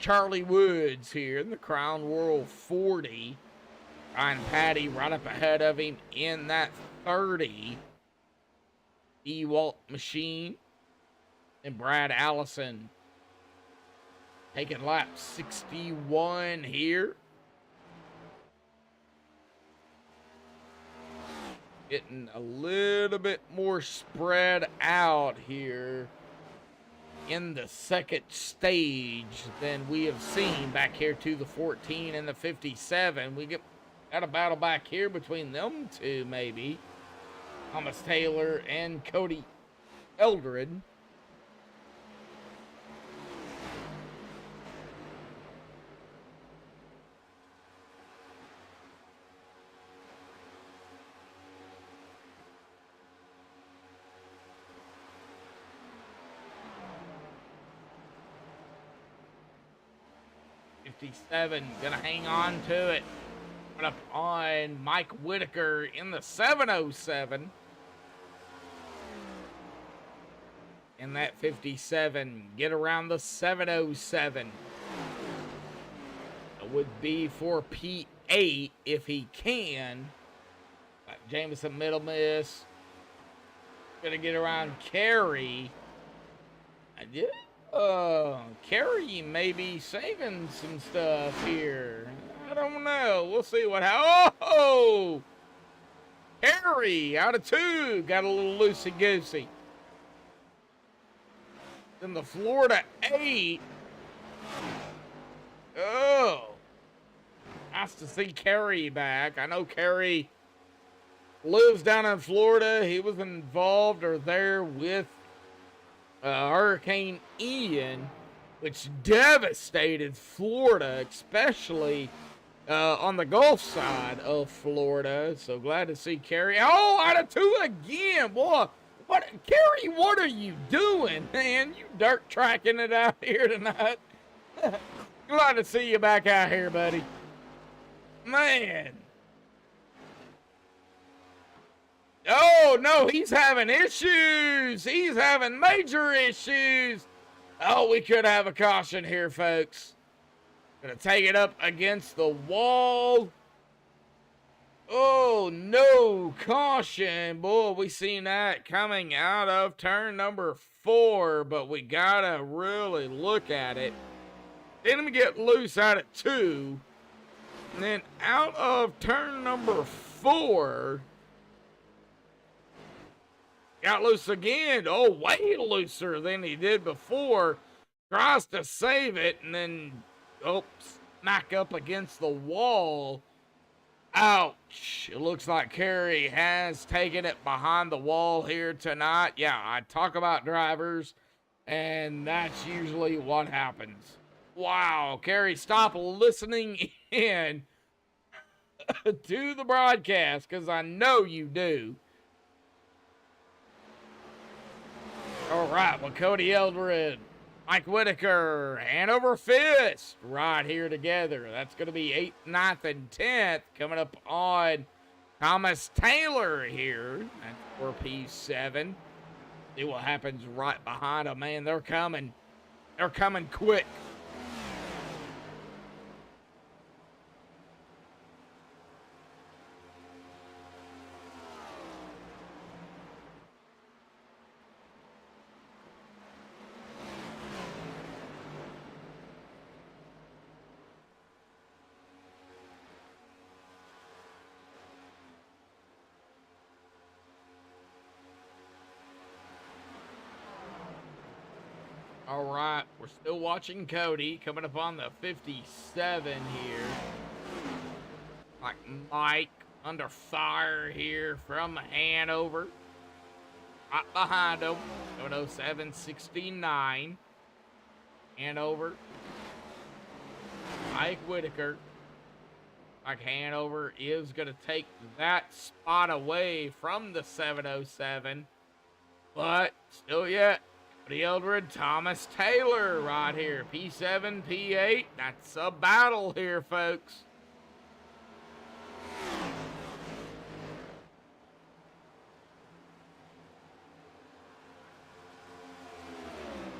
Charlie Woods here in the Crown World 40. Ryan Patty right up ahead of him in that 30. Ewalt Machine and Brad Allison taking lap 61 here. Getting a little bit more spread out here in the second stage than we have seen back here to the 14 and the 57. We got a battle back here between them two, maybe. Thomas Taylor and Cody Eldred. Gonna hang on to it. Put up on Mike Whitaker in the 707. In that 57, get around the 707. It would be for P8 if he can. Jameson middle miss. Gonna get around Carey. Carey may be saving some stuff here. I don't know. We'll see what happens. Oh! Carey out of 2. Got a little loosey-goosey. Then the Florida 8. Oh. Nice to see Carey back. I know Carey lives down in Florida. He was involved or there with Hurricane Ian, which devastated Florida, especially on the Gulf side of Florida. So glad to see Carey. Oh, out of 2 again. Boy, Carey, what are you doing, man? You dirt tracking it out here tonight. Glad to see you back out here, buddy. Man. Oh, no, he's having issues. He's having major issues. Oh, we could have a caution here, folks. Gonna take it up against the wall. Oh, no, caution. Boy, we seen that coming out of turn number 4, but we gotta really look at it. Then we get loose out at 2. And then out of turn number 4... got loose again. Oh, way looser than he did before. Tries to save it and then, smack up against the wall. Ouch. It looks like Carey has taken it behind the wall here tonight. Yeah, I talk about drivers, and that's usually what happens. Wow, Carey, stop listening in to the broadcast, because I know you do. All right, well, Cody Eldred, Mike Whitaker, Hanover Fist, right here together. That's going to be 8th, 9th, and 10th. Coming up on Thomas Taylor here. That's for P7. See what happens right behind them, man. They're coming. They're coming quick. All right, we're still watching Cody coming up on the 57 here. Like Mike under fire here from Hanover. Right behind him, 7:07:69. Hanover. Mike Whitaker. Like Hanover is going to take that spot away from the 7:07. But still yet. The Eldred Thomas Taylor right here. P7, P8. That's a battle here, folks.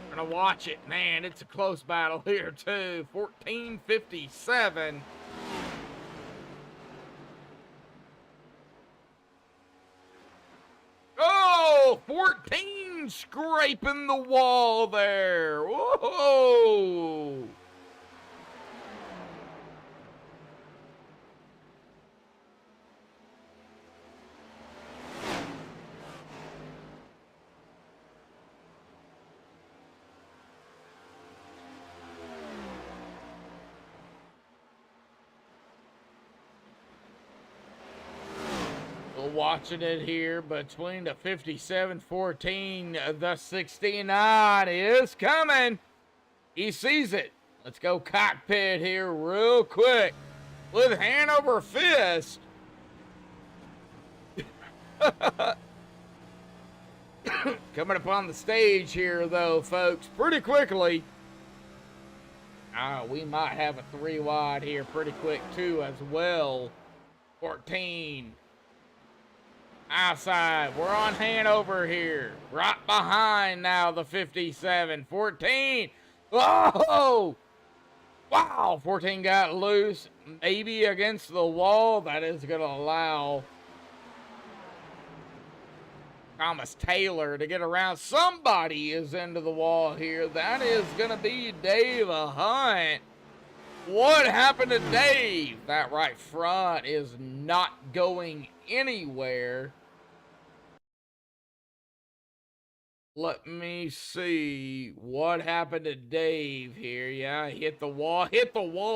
We're going to watch it. Man, it's a close battle here, too. 14:57. Oh, 14 scraping the wall there. Whoa. Watching it here between the 57-14, the 69 is coming. He sees it. Let's go cockpit here real quick with Hanover Fist. Coming up on the stage here, though, folks, pretty quickly. We might have a 3 wide here pretty quick, too, as well. 14. Outside, we're on Hanover here. Right behind now the 57. 14. Oh! Wow, 14 got loose. Maybe against the wall. That is going to allow Thomas Taylor to get around. Somebody is into the wall here. That is going to be Dave Hunt. What happened to Dave? That right front is not going anywhere. Let me see what happened to Dave here. Yeah, hit the wall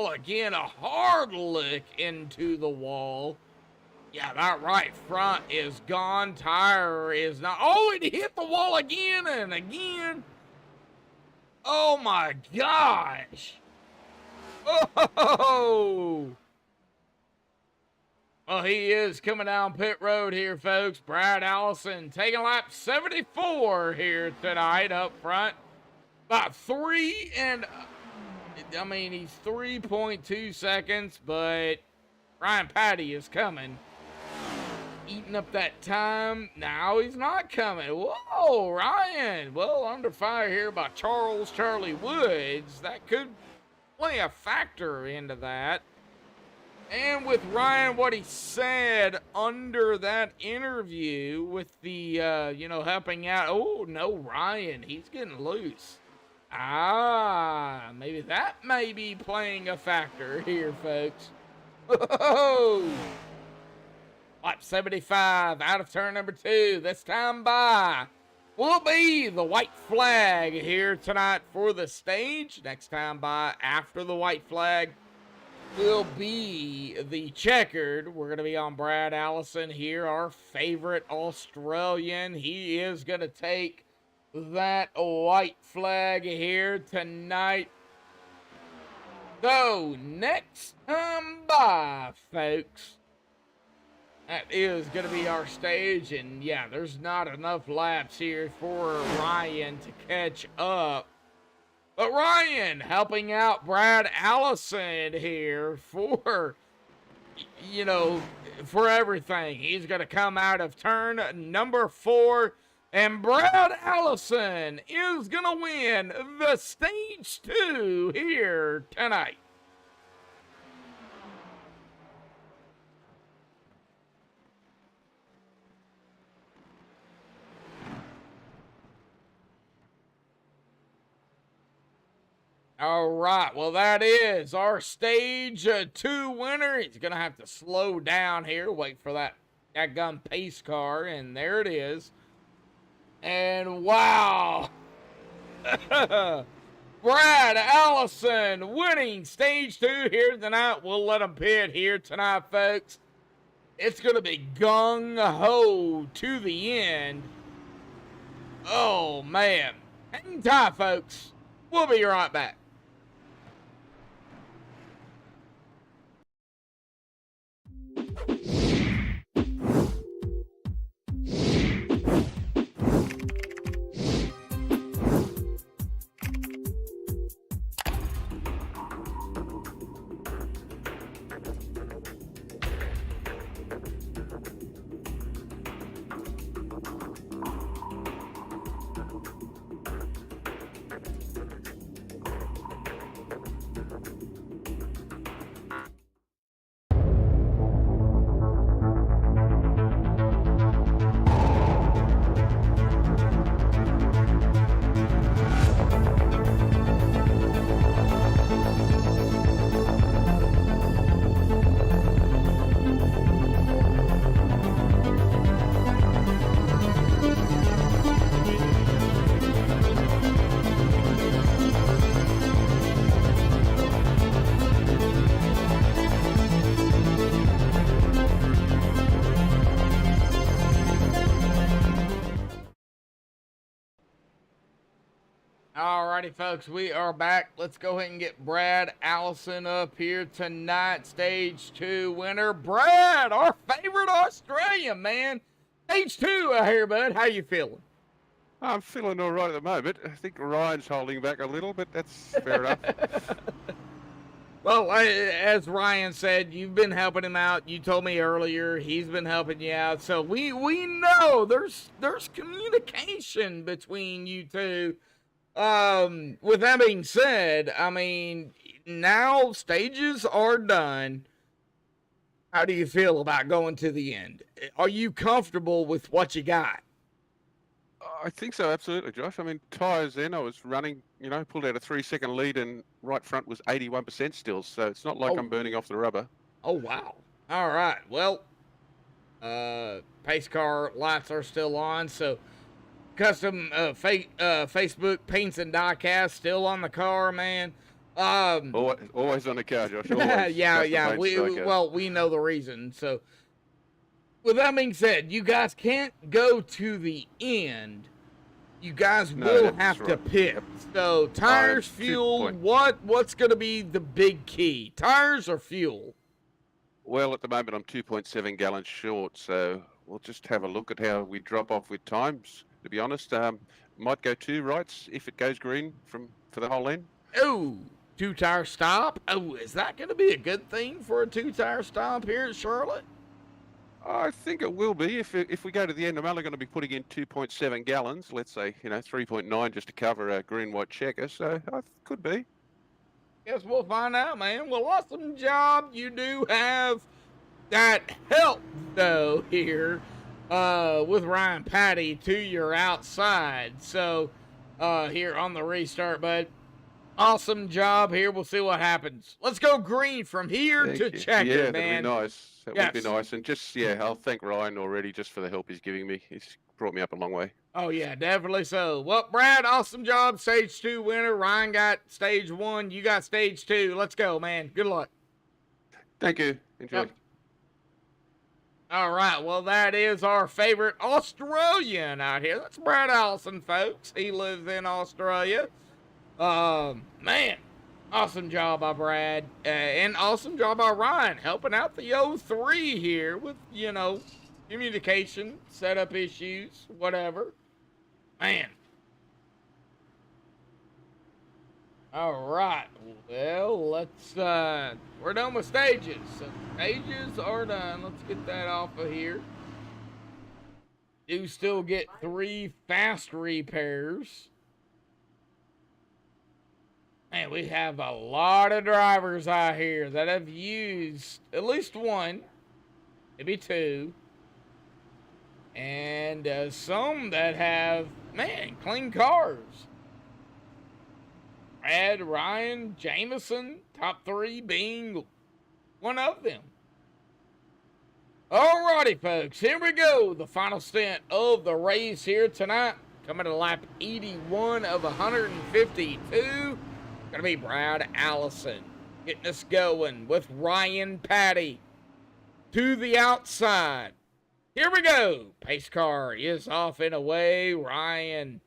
again. A hard lick into the wall. Yeah, that right front is gone. Tire is not. Oh, and he hit the wall again and again. Oh my gosh. Oh. Well, he is coming down pit road here, folks. Brad Allison taking lap 74 here tonight up front. About he's 3.2 seconds, but Ryan Patty is coming. Eating up that time. Now he's not coming. Whoa, Ryan. Well, under fire here by Charlie Woods. That could play a factor into that. And with Ryan, what he said under that interview with the, helping out. Oh, no, Ryan, he's getting loose. Maybe that may be playing a factor here, folks. Oh! Lap 75 out of turn number 2. This time by will be the white flag here tonight for the stage. Next time by after the white flag will be the checkered. We're going to be on Brad Allison here, our favorite Australian. He is going to take that white flag here tonight. So, next time by, folks, that is going to be our stage. And, yeah, there's not enough laps here for Ryan to catch up But Ryan helping out Brad Allison here for, you know, for everything. He's going to come out of turn number 4. And Brad Allison is going to win the stage 2 here tonight. All right, well, that is our stage 2 winner. He's going to have to slow down here, wait for that gun pace car, and there it is. And wow, Brad Allison winning stage 2 here tonight. We'll let him pit here tonight, folks. It's going to be gung-ho to the end. Oh, man. Hang tight, folks. We'll be right back. Alrighty, folks, we are back. Let's go ahead and get Brad Allison up here tonight. Stage 2 winner. Brad, our favorite Australian, man. Stage 2 out here, bud. How you feeling? I'm feeling all right at the moment. I think Ryan's holding back a little, but that's fair enough. Well, as Ryan said, you've been helping him out. You told me earlier he's been helping you out. So we know there's communication between you two. With that being said, I mean, now stages are done. How do you feel about going to the end? Are you comfortable with what you got? I think so, absolutely, Josh. I mean, tyres then, I was running, pulled out a 3-second lead and right front was 81% still. So it's not like I'm burning off the rubber. Oh, wow. All right. Well, pace car lights are still on. So custom Facebook paints and diecast still on the car, man. Always on the car, Josh. Always. Yeah. We know the reason. So with that being said, you guys can't go to the end. You guys will have to pit. So tires, fuel, what's going to be the big key? Tires or fuel? Well, at the moment I'm 2.7 gallons short, so we'll just have a look at how we drop off with times. To be honest, might go 2 rights if it goes green for the whole end. Oh, 2-tire stop. Oh, is that going to be a good thing for a 2-tire stop here in Charlotte? I think it will be. If we go to the end, I'm only going to be putting in 2.7 gallons. Let's say 3.9 just to cover a green-white checker. So could be. Guess we'll find out, man. Well, awesome job. You do have that help though here. With Ryan Patty to your outside. So, here on the restart, bud. Awesome job here. We'll see what happens. Let's go green from here to checker, man. That'd be nice. That would be nice. And just, I'll thank Ryan already just for the help he's giving me. He's brought me up a long way. Oh, yeah, definitely so. Well, Brad, awesome job. Stage 2 winner. Ryan got stage 1. You got stage 2. Let's go, man. Good luck. Thank you. Enjoy. Yep. All right, well, that is our favorite Australian out here. That's Brad Allison, folks. He lives in Australia. Man, awesome job by Brad. And awesome job by Ryan helping out the 03 here with, communication, setup issues, whatever. Man. All right. Well, let's, we're done with stages. So stages are done. Let's get that off of here. Do still get 3 fast repairs. Man, we have a lot of drivers out here that have used at least 1, maybe 2. And some that have, man, clean cars. Brad, Ryan, Jameson, top 3 being one of them. Alrighty, folks, here we go. The final stint of the race here tonight. Coming to lap 81 of 152. Gonna be Brad Allison getting us going with Ryan Patty to the outside. Here we go. Pace car is off and away. Ryan,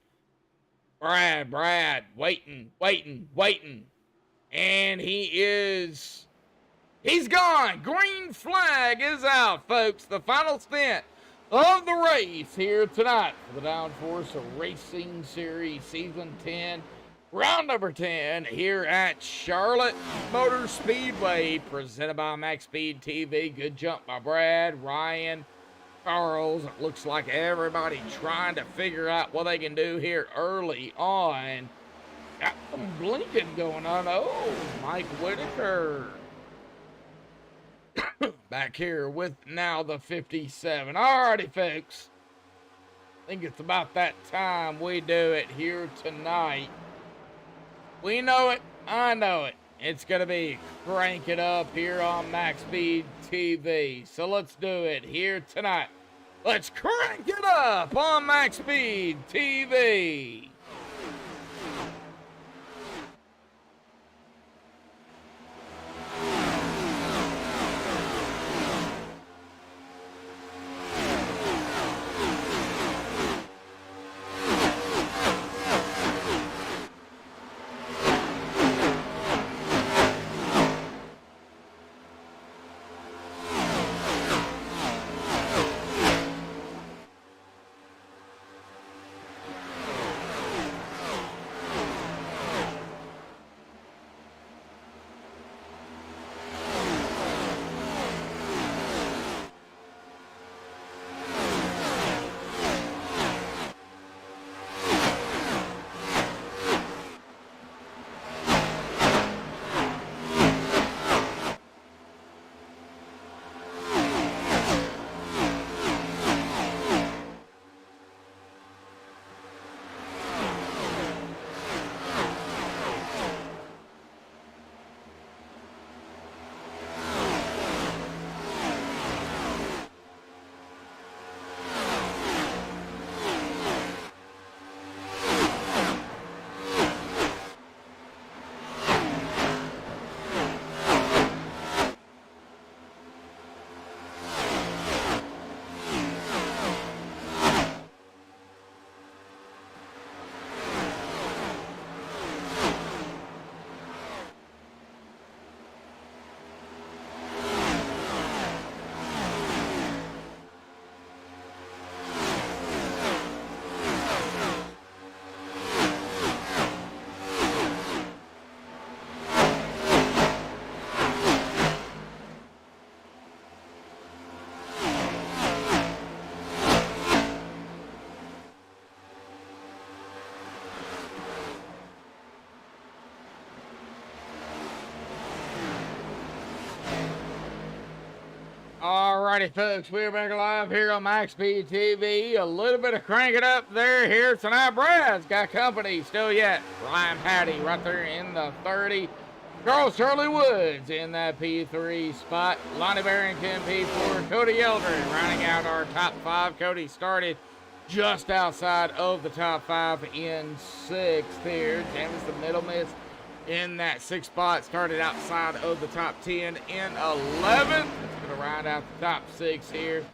Brad, waiting. And he's gone. Green flag is out, folks. The final stint of the race here tonight for the Downforce Racing Series Season 10. Round number 10 here at Charlotte Motorspeedway, presented by MaxspeedTV. Good jump by Brad, Ryan, Charles. It looks like everybody trying to figure out what they can do here early on. Got some blinking going on. Oh, Mike Whitaker back here with now the 57. Alrighty, folks. I think it's about that time we do it here tonight. We know it. I know it. It's going to be crank it up here on MaxspeedTV. So let's do it here tonight. Let's crank it up on MaxspeedTV. Alrighty, folks, we're back live here on MaxspeedTV. A little bit of crank it up there here tonight. Brad's got company still yet. Ryan Patty right there in the 30. Charlie Woods in that P3 spot. Lonnie Barrington P4. Cody Eldred rounding out our top 5. Cody started just outside of the top 5 in 6th here. James the middle miss in that 6th spot. Started outside of the top 10 in 11th. It's going to round out the top 6 here.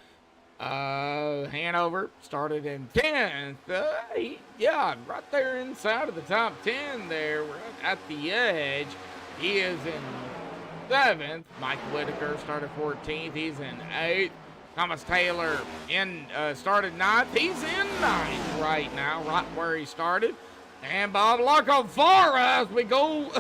Hanover started in 10th. Yeah, right there inside of the top 10 there, right at the edge. He is in 7th. Mike Whitaker started 14th. He's in 8th. Thomas Taylor started 9th. He's in 9th right now, right where he started. And Bob Luck on far as we go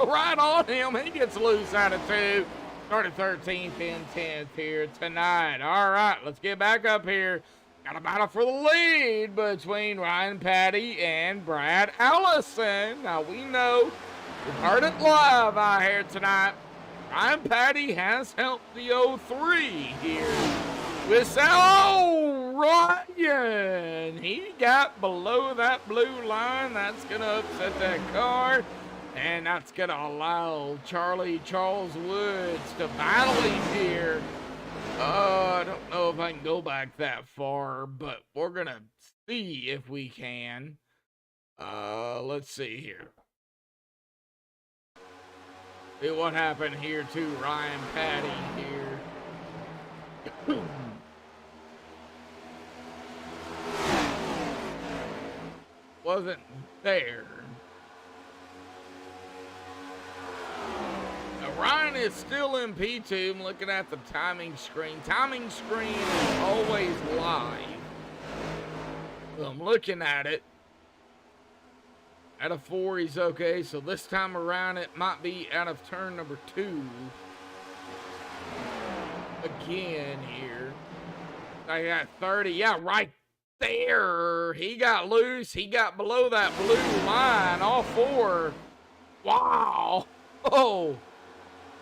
right on him. He gets loose out of 2. Started 13th and 10th here tonight. All right, let's get back up here. Got a battle for the lead between Ryan Patty and Brad Allison. Now, we know, we've heard it live out here tonight. Ryan Patty has helped the 03 here. With Ryan, he got below that blue line. That's going to upset that car. And that's going to allow Charles Woods to battle him here. I don't know if I can go back that far, but we're going to see if we can. Let's see here. See what happened here to Ryan Patty here. Wasn't there. Now, Ryan is still in P2. I'm looking at the timing screen. Timing screen is always live. So I'm looking at it. Out of 4, he's okay. So this time around, it might be out of turn number 2. Again here. I got 30. Yeah, right there. He got loose. He got below that blue line. All 4. Wow. Oh.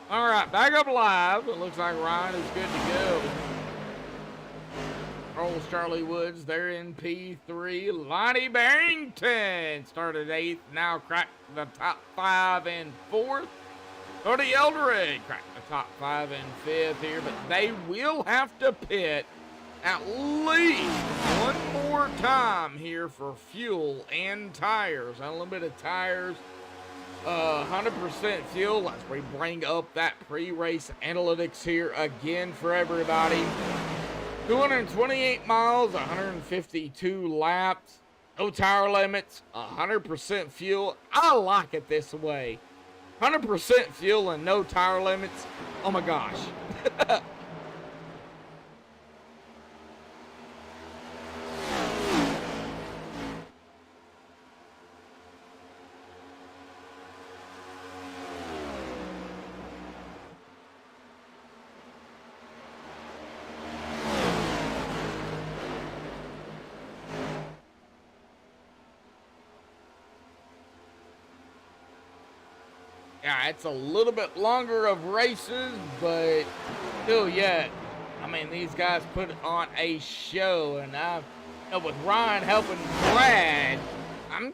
All right, back up live. It looks like Ryan is good to go. Rolls Charlie Woods, they're in P3. Lonnie Barrington started 8th, now cracked the top 5 and 4th. Cody Eldred cracked the top 5 and 5th here, but they will have to pit at least one more time here for fuel and tires. Unlimited tires, 100% fuel. As we bring up that pre-race analytics here again for everybody. 228 miles, 152 laps, no tire limits, 100% fuel. I like it this way. 100% fuel and no tire limits. Oh my gosh. Yeah, it's a little bit longer of races, but still yet. I mean, these guys put on a show, and with Ryan helping Brad, I'm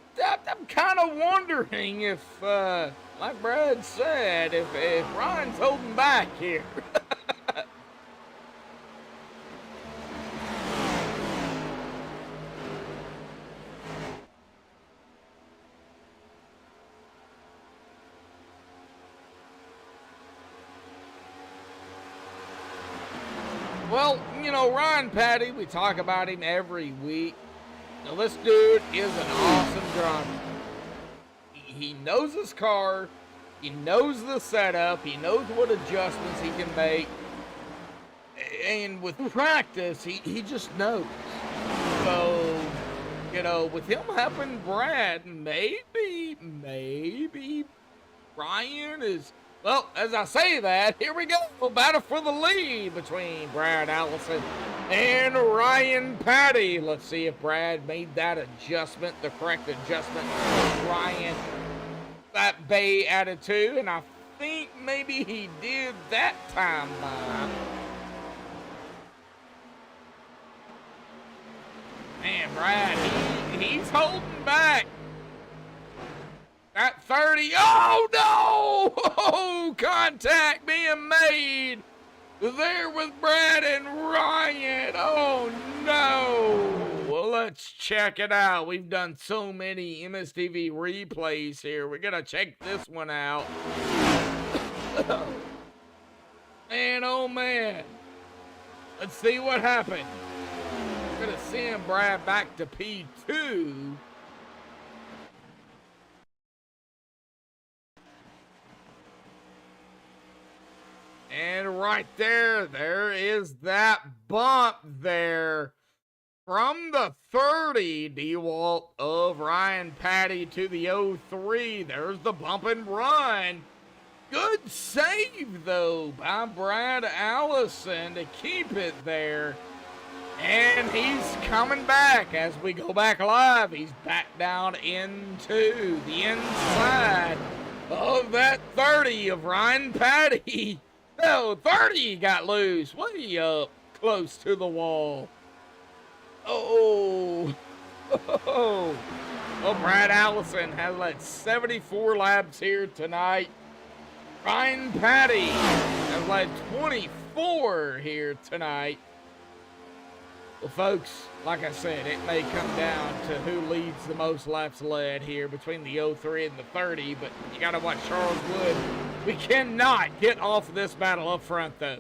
kind of wondering if, like Brad said, if Ryan's holding back here. Well, you know, Ryan Patty, we talk about him every week. Now, this dude is an awesome driver. He knows his car. He knows the setup. He knows what adjustments he can make. And with practice, he just knows. So, you know, with him helping Brad, maybe Ryan is... Well, as I say that, here we go. Battle for the lead between Brad Allison and Ryan Patty. Let's see if Brad made that adjustment, the correct adjustment. Ryan, that bay attitude, and I think maybe he did that time. Man, Brad, he's holding back. At 30, oh no! Oh, contact being made there with Brad and Ryan. Oh no! Well, let's check it out. We've done so many MSTV replays here. We're gonna check this one out. Man, oh man. Let's see what happened. We're gonna send Brad back to P2. And right there is that bump there from the 30, DeWalt of Ryan Patty to the 03. There's the bump and run. Good save, though, by Brad Allison to keep it there. And he's coming back as we go back live. He's back down into the inside of that 30 of Ryan Patty. No, 30 got loose. Way up close to the wall. Oh. Oh. Well, Brad Allison has led 74 laps here tonight. Ryan Patty has led 24 here tonight. Well, folks, like I said, it may come down to who leads the most laps led here between the 03 and the 30, but you got to watch Charles Wood. We cannot get off of this battle up front, though.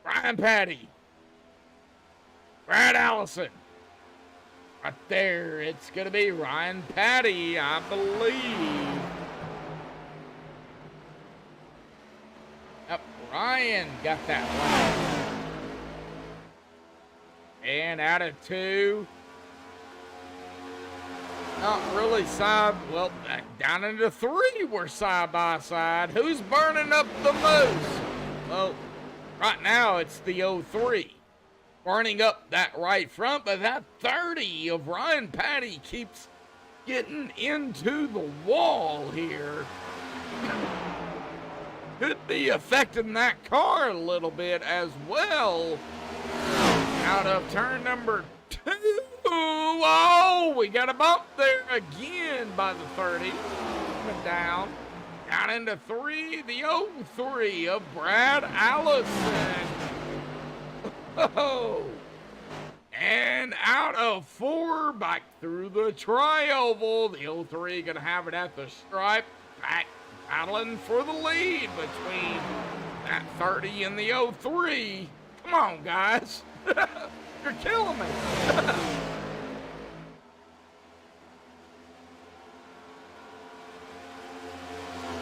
Ryan Patty. Brad Allison. Right there, it's going to be Ryan Patty, I believe. Yep, Ryan got that lap. And out of 2. Not really well, down into 3 we're side by side. Who's burning up the most? Well, right now it's the 03. Burning up that right front, but that 30 of Ryan Patty keeps getting into the wall here. Could be affecting that car a little bit as well. Out of turn number 2. Oh, we got a bump there again by the 30. Coming down. Down into 3. The 03 of Brad Allison. Oh. And out of 4. Back through the tri-oval. The 03 going to have it at the stripe. Back battling for the lead between that 30 and the 03. Come on, guys. You're killing me.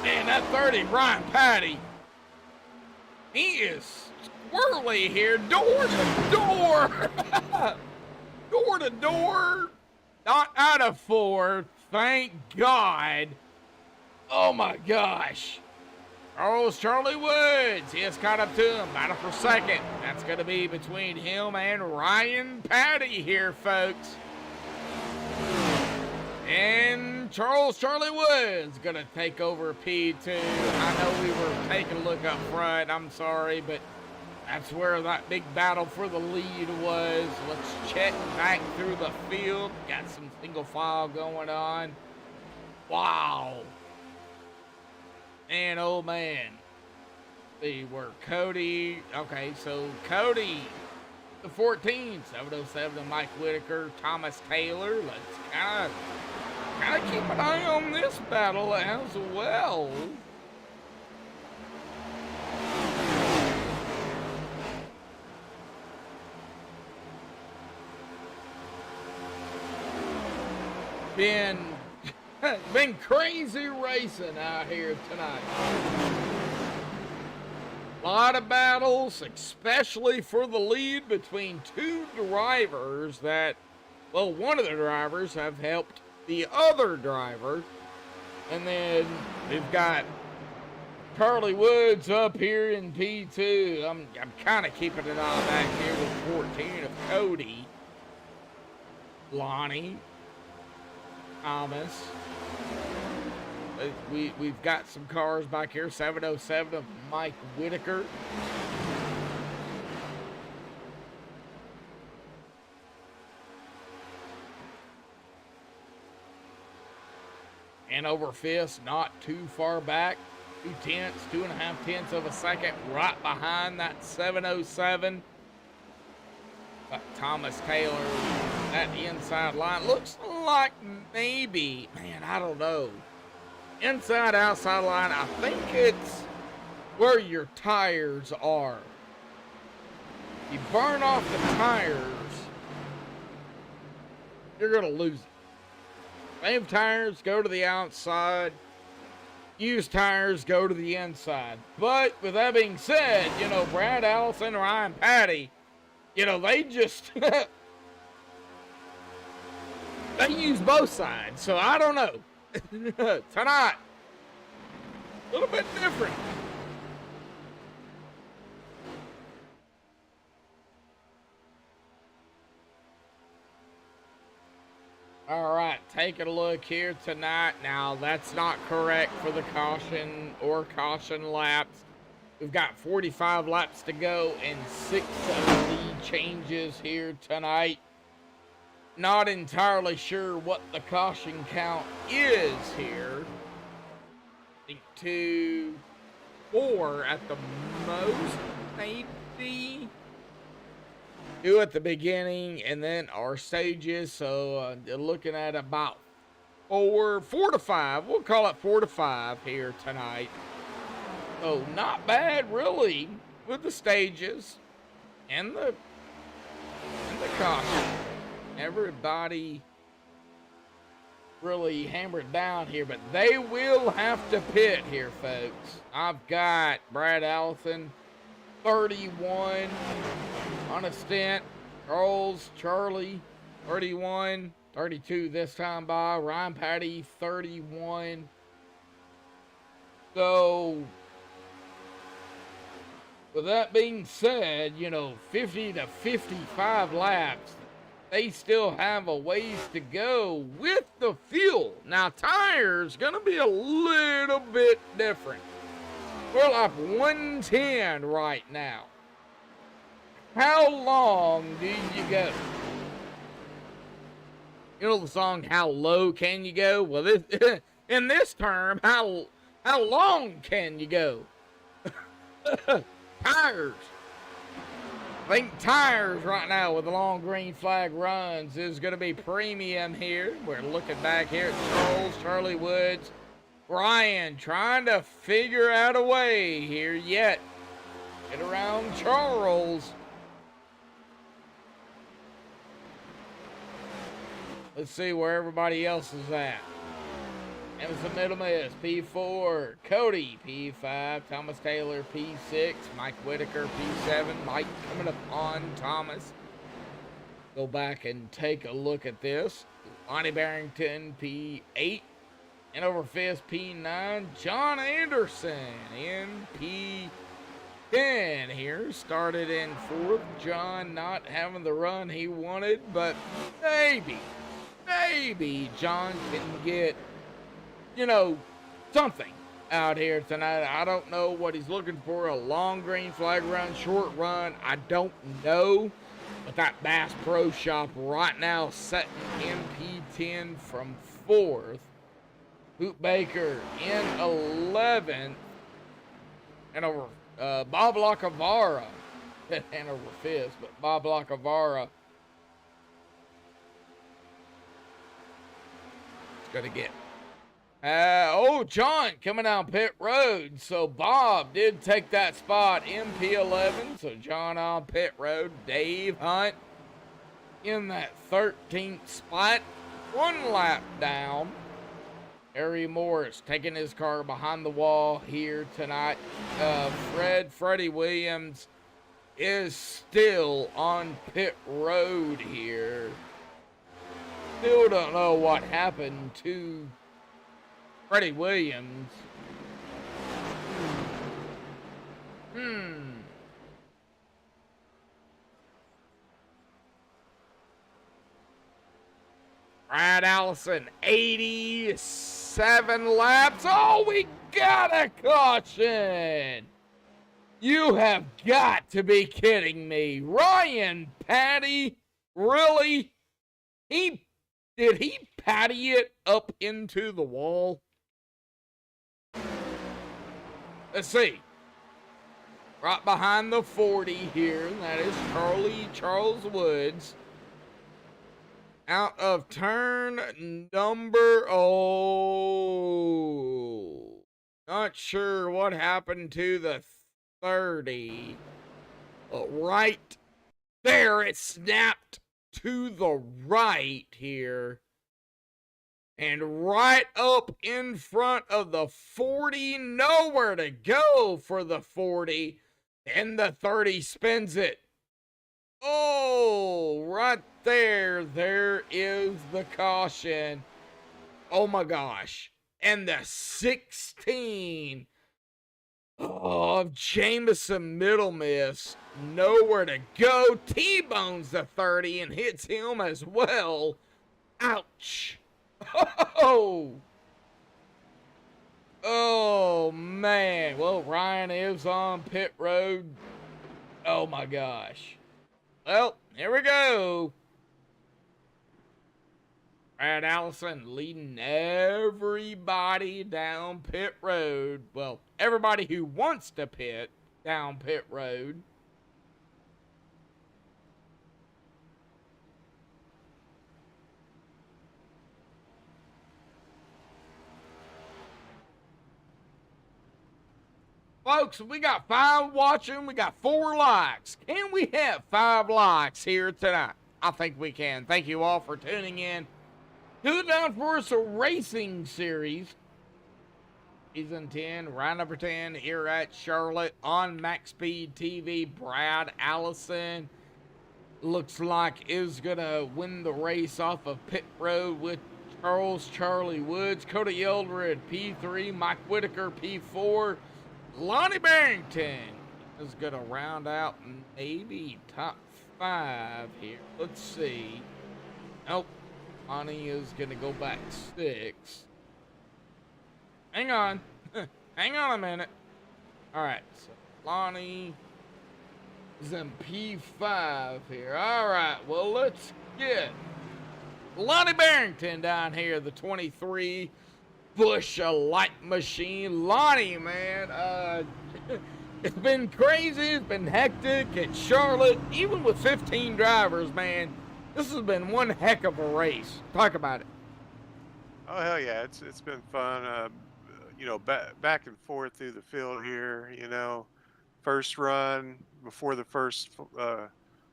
Man, that 30, Ryan Patty, he is squirrely here, door to door. Door to door. Not out of 4, thank God. Oh my gosh. Charlie Woods, he has caught up to him, battle for second. That's going to be between him and Ryan Patty here, folks. And Charlie Woods going to take over P2. I know we were taking a look up front, I'm sorry, but that's where that big battle for the lead was. Let's check back through the field. Got some single file going on. Wow. And oh man, see where Cody. Okay, so Cody, the 14, 707, Mike Whitaker, Thomas Taylor. Let's kind of keep an eye on this battle as well. Been crazy racing out here tonight. A lot of battles, especially for the lead between 2 drivers that, well, one of the drivers have helped the other driver. And then we've got Charlie Woods up here in P2. I'm kind of keeping an eye back here with 14 of Cody, Lonnie, Thomas. We've got some cars back here. 707 of Mike Whitaker. And over fifth, not too far back. 2.5 tenths of a second right behind that 707. But Thomas Taylor, that inside line. Looks like maybe, man, I don't know. Inside, outside line, I think it's where your tires are. You burn off the tires, you're going to lose it. Same tires, go to the outside. Used tires, go to the inside. But with that being said, you know, Brad Allison, Ryan Patty, you know, they just They use both sides, so I don't know. Tonight, a little bit different. All right, taking a look here tonight. Now, that's not correct for the caution or caution laps. We've got 45 laps to go and 6 of the changes here tonight. Not entirely sure what the caution count is here. I think 2, 4 at the most, maybe. 2 at the beginning, and then our stages. So looking at about 4 to 5. We'll call it 4 to 5 here tonight. So not bad, really, with the stages and the caution. Everybody really hammered down here, but they will have to pit here, folks. I've got Brad Allison, 31 on a stint. Charlie, 31. 32 this time by. Ryan Patty, 31. So, with that being said, 50 to 55 laps. They still have a ways to go with the fuel. Now, tires going to be a little bit different. We're like 110 right now. How long do you go? You know the song, How Low Can You Go? Well, this, in this term, how long can you go? Tires. I think tires right now with the long green flag runs is going to be premium here. We're looking back here at Charlie Woods, Brian trying to figure out a way here yet. Get around Charles. Let's see where everybody else is at. Emerson Middle Miss, P4. Cody, P5. Thomas Taylor, P6. Mike Whitaker, P7. Mike coming up on Thomas. Go back and take a look at this. Lonnie Barrington, P8. And over fifth, P9. John Anderson in P10 here. Started in fourth. John not having the run he wanted, but maybe John can get something out here tonight. I don't know what he's looking for. A long green flag run, short run. I don't know. But that Bass Pro Shop right now setting MP10 from 4th. Hoot Baker in 11th. And over Bob Lacavara. And over 5th. But Bob Lacavara is going to get John coming down pit road. So Bob did take that spot, MP11. So John on pit road. Dave Hunt in that 13th spot. 1 lap down. Harry Morris taking his car behind the wall here tonight. Freddie Williams is still on pit road here. Still don't know what happened to Freddie Williams. Brad Allison, 87 laps. Oh, we got a caution. You have got to be kidding me. Ryan Patty, really? Did he patty it up into the wall? Let's see. Right behind the 40 here. That is Charles Woods. Out of turn number... not sure what happened to the 30. But right there, it snapped to the right here. And right up in front of the 40, nowhere to go for the 40. And the 30 spins it. Oh, right there. There is the caution. Oh my gosh. And the 16 of Jameson Middle Miss. Nowhere to go. T-bones the 30 and hits him as well. Ouch. Oh. Oh, man. Well, Ryan is on pit road. Oh, my gosh. Well, here we go. Brad Allison leading everybody down pit road. Well, everybody who wants to pit down pit road. Folks, we got 5 watching. We got 4 likes. Can we have 5 likes here tonight? I think we can. Thank you all for tuning in to the Downforce Racing Series. Season 10, round number 10, here at Charlotte on MaxspeedTV. Brad Allison looks like is going to win the race off of pit road with Charlie Woods. Cody Eldred, P3. Mike Whitaker, P4. Lonnie Barrington is going to round out maybe top 5 here. Let's see. Nope. Lonnie is going to go back 6. Hang on. Hang on a minute. All right. So Lonnie is in P5 here. All right. Well, let's get Lonnie Barrington down here, the 23 Bush light machine. Lonnie, man, it's been crazy. It's been hectic at Charlotte, even with 15 drivers, man. This has been one heck of a race. Talk about it. Oh hell yeah, it's been fun. You know, back and forth through the field here. You know, first run before the first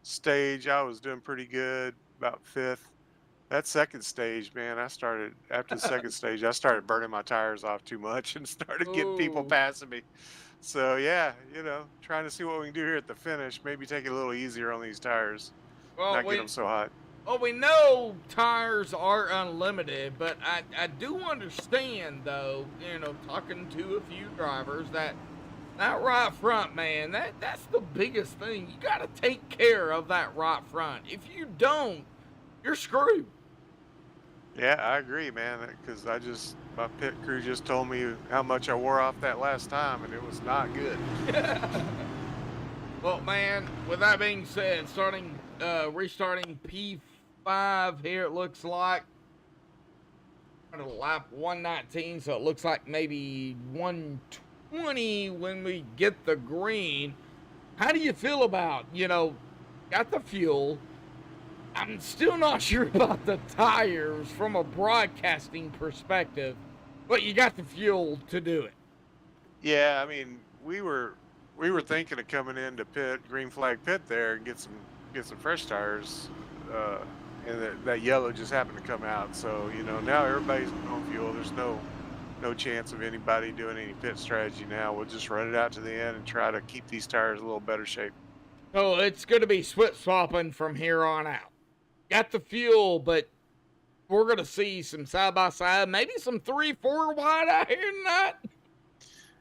stage, I was doing pretty good, about 5th. That second stage, man, after the second stage, I started burning my tires off too much and started getting people passing me. So yeah, you know, trying to see what we can do here at the finish. Maybe take it a little easier on these tires. Well, not get them so hot. Well, we know tires are unlimited, but I do understand, though, you know, talking to a few drivers, that right front, man, that's the biggest thing. You got to take care of that right front. If you don't, you're screwed. Yeah, I agree, man, because my pit crew just told me how much I wore off that last time, and it was not good. Well, man, with that being said, restarting P5 here, it looks like. Lap 119, so it looks like maybe 120 when we get the green. How do you feel about, you know, got the fuel? I'm still not sure about the tires from a broadcasting perspective, but you got the fuel to do it. Yeah, I mean, we were thinking of coming into green flag pit there and get some fresh tires, and that yellow just happened to come out. So you know, now everybody's on fuel. There's no chance of anybody doing any pit strategy now. We'll just run it out to the end and try to keep these tires a little better shape. So it's going to be switch swapping from here on out. Got the fuel, but we're going to see some side-by-side, maybe some 3-4 wide out here tonight.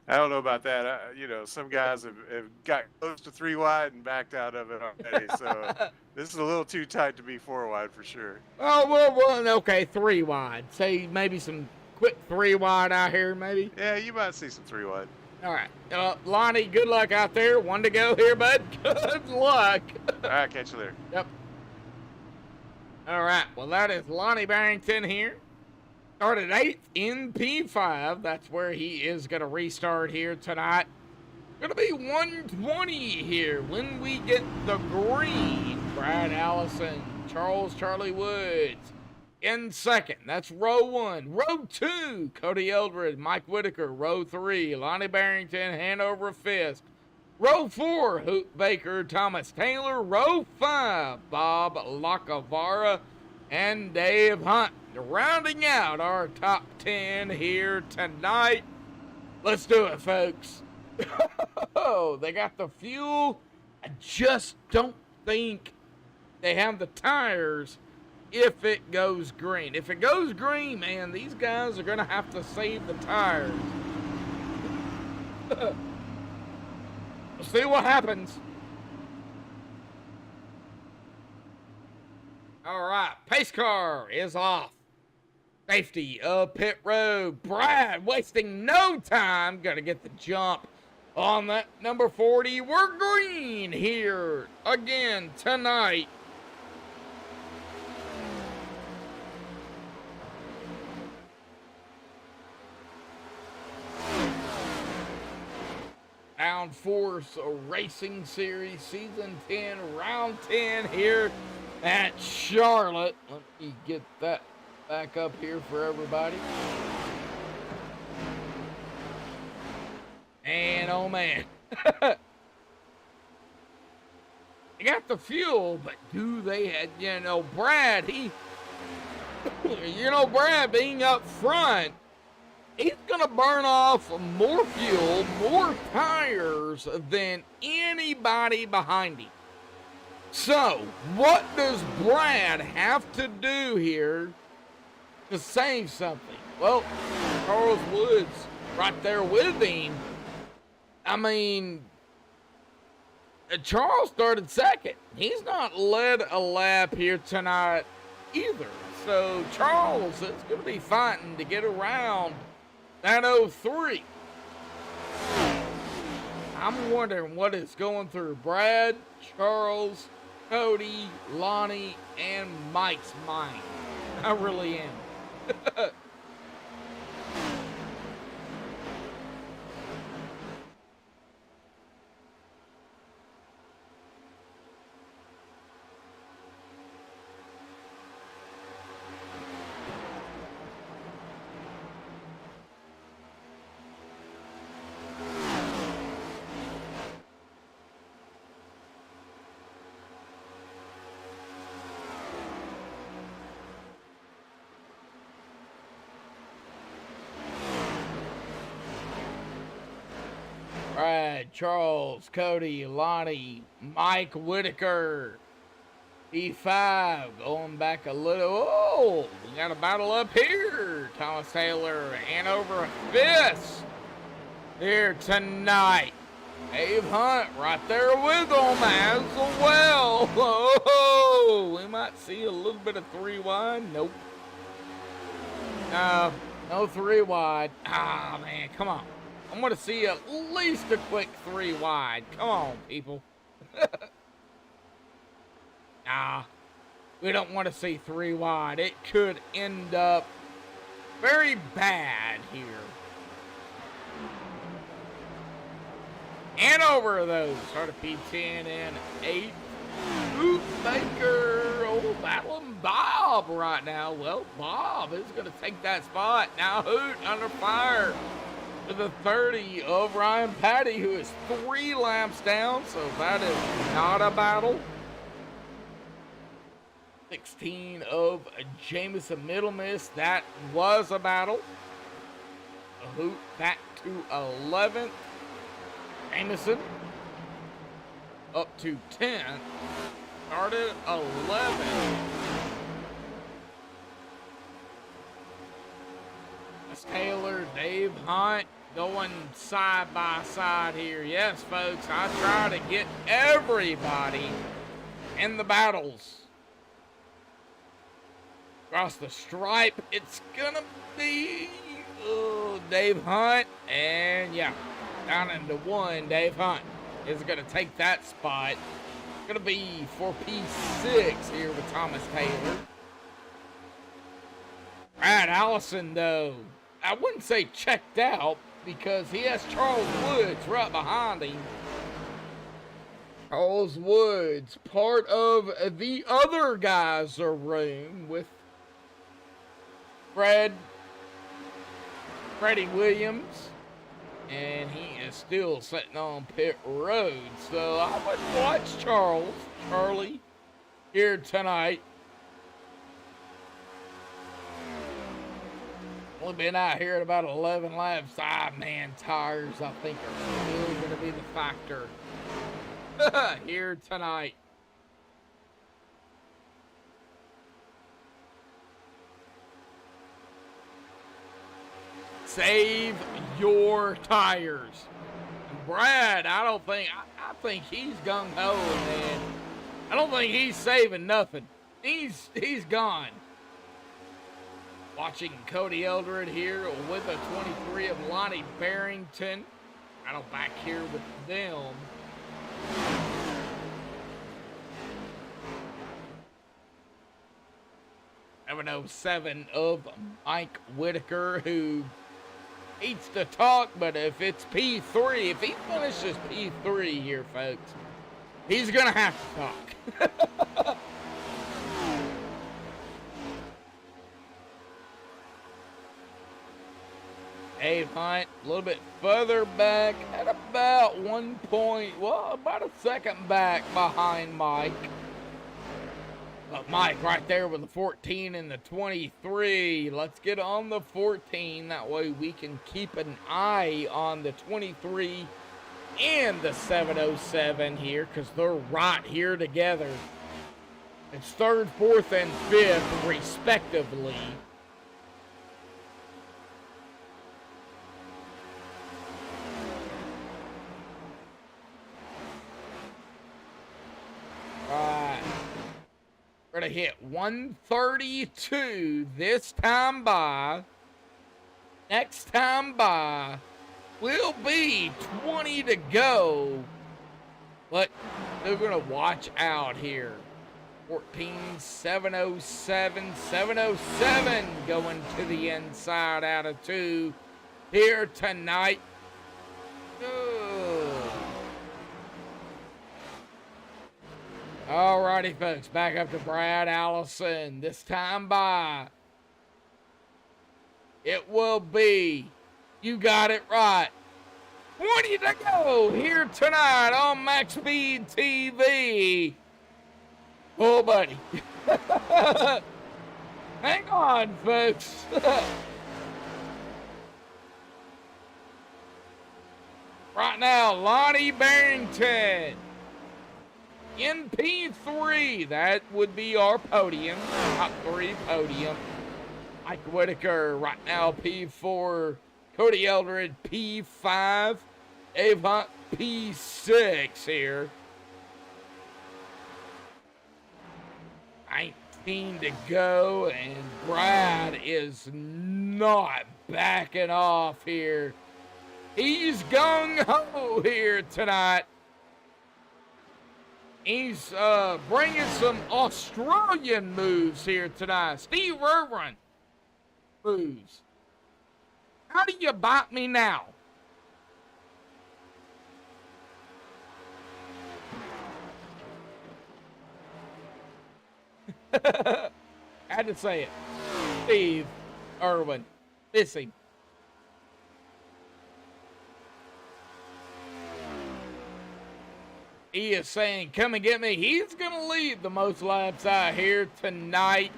I don't know about that. You know, some guys have got close to 3 wide and backed out of it already. So this is a little too tight to be 4 wide for sure. Oh, well, okay, 3 wide. Say maybe some quick 3 wide out here, maybe. Yeah, you might see some 3 wide. All right. Lonnie, good luck out there. 1 to go here, bud. Good luck. All right, catch you later. Yep. All right, well, that is Lonnie Barrington here. Started 8th in P5. That's where he is going to restart here tonight. Going to be 120 here when we get the green. Brad Allison, Charlie Woods in 2nd. That's row 1. Row 2, Cody Eldred, Mike Whitaker. Row 3, Lonnie Barrington, Hanover 5th. Row 4, Hoot Baker, Thomas Taylor. Row 5, Bob Lacavara and Dave Hunt. Rounding out our top 10 here tonight. Let's do it, folks. Oh, they got the fuel. I just don't think they have the tires if it goes green. If it goes green, man, these guys are going to have to save the tires. We'll see what happens. All right, pace car is off. Safety of pit road. Brad wasting no time. Got to get the jump on that number 40. We're green here again tonight. Downforce Racing Series Season 10, Round 10 here at Charlotte. Let me get that back up here for everybody. And oh man. They got the fuel, but do they have, Brad, Brad being up front, he's going to burn off more fuel, more tires than anybody behind him. So, what does Brad have to do here to save something? Well, Charles Woods right there with him. I mean, Charles started second. He's not led a lap here tonight either. So, Charles is going to be fighting to get around that 03. I'm wondering what is going through Brad, Charles, Cody, Lonnie, and Mike's mind. I really am. Brad, Charles, Cody, Lonnie, Mike Whitaker, E5 going back a little. Oh, we got a battle up here. Thomas Taylor, Hanover Fist here tonight. Dave Hunt right there with them as well. Oh, we might see a little bit of 3 wide. Nope. No 3 wide. Ah, man, come on. I'm going to see at least a quick 3 wide. Come on, people. Nah, we don't want to see 3 wide. It could end up very bad here. And over those. Started P10 and 8. Hoot Baker. Oh, battling Bob right now. Well, Bob is going to take that spot. Now Hoot under fire. To the 30 of Ryan Patty, who is 3 laps down, so that is not a battle. 16 of Jamison Middle Miss, that was a battle. A Hoot back to 11th. Jamison up to 10th. Started 11th. Taylor, Dave Hunt going side by side here. Yes, folks, I try to get everybody in the battles. Across the stripe, it's gonna be Dave Hunt, and yeah, down into 1. Dave Hunt is gonna take that spot. It's gonna be for P6 here with Thomas Taylor. Brad Allison, though, I wouldn't say checked out because he has Charles Woods right behind him. Charles Woods, part of the other guys' room with Freddie Williams, and he is still sitting on pit road. So I would watch Charlie here tonight. Only been out here at about 11 laps. Man, tires, I think, are still going to be the factor here tonight. Save your tires. And Brad, I think he's gung-ho, man. I don't think he's saving nothing. He's gone. Watching Cody Eldred here with a 23 of Lonnie Barrington. I don't back here with them. 707 of Mike Whitaker, who hates to talk, but if it's P3, if he finishes P3 here, folks, he's going to have to talk. Dave Hunt, a little bit further back at about about a second back behind Mike. But Mike right there with the 14 and the 23. Let's get on the 14. That way we can keep an eye on the 23 and the 707 here, because they're right here together. It's third, fourth, and fifth, respectively. We're going to hit 132 this time by. Next time by will be 20 to go. But they're going to watch out here. 14, 707, 707 going to the inside out of 2 here tonight. Alrighty, folks, back up to Brad Allison. This time by, it will be, you got it right, 20 to go here tonight on MaxspeedTV. Oh, buddy. Hang on, folks. Right now, Lonnie Barrington in P3, that would be our podium, top 3 podium. Mike Whitaker right now P4, Cody Eldred P5, Dave Hunt P6 here. 19 to go, and Brad is not backing off here. He's gung-ho here tonight. He's bringing some Australian moves here tonight. Steve Irwin moves. How do you bite me now? Had to say it. Steve Irwin. Miss him. He is saying, come and get me. He's going to lead the most laps out here tonight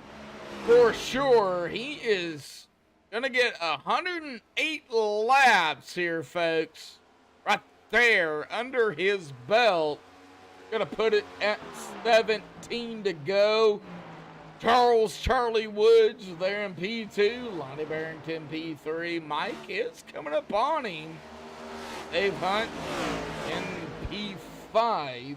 for sure. He is going to get 108 laps here, folks. Right there under his belt. Going to put it at 17 to go. Charlie Woods there in P2. Lonnie Barrington P3. Mike is coming up on him. Dave Hunt in P4. 5.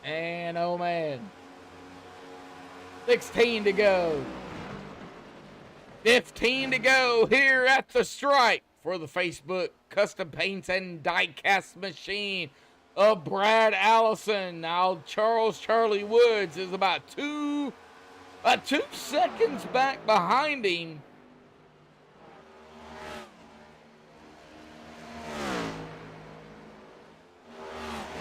And oh man, 16 to go. 15 to go here at the stripe for the Facebook Custom Paints and Diecast Machine of Brad Allison. Now Charlie Woods is about two seconds back behind him.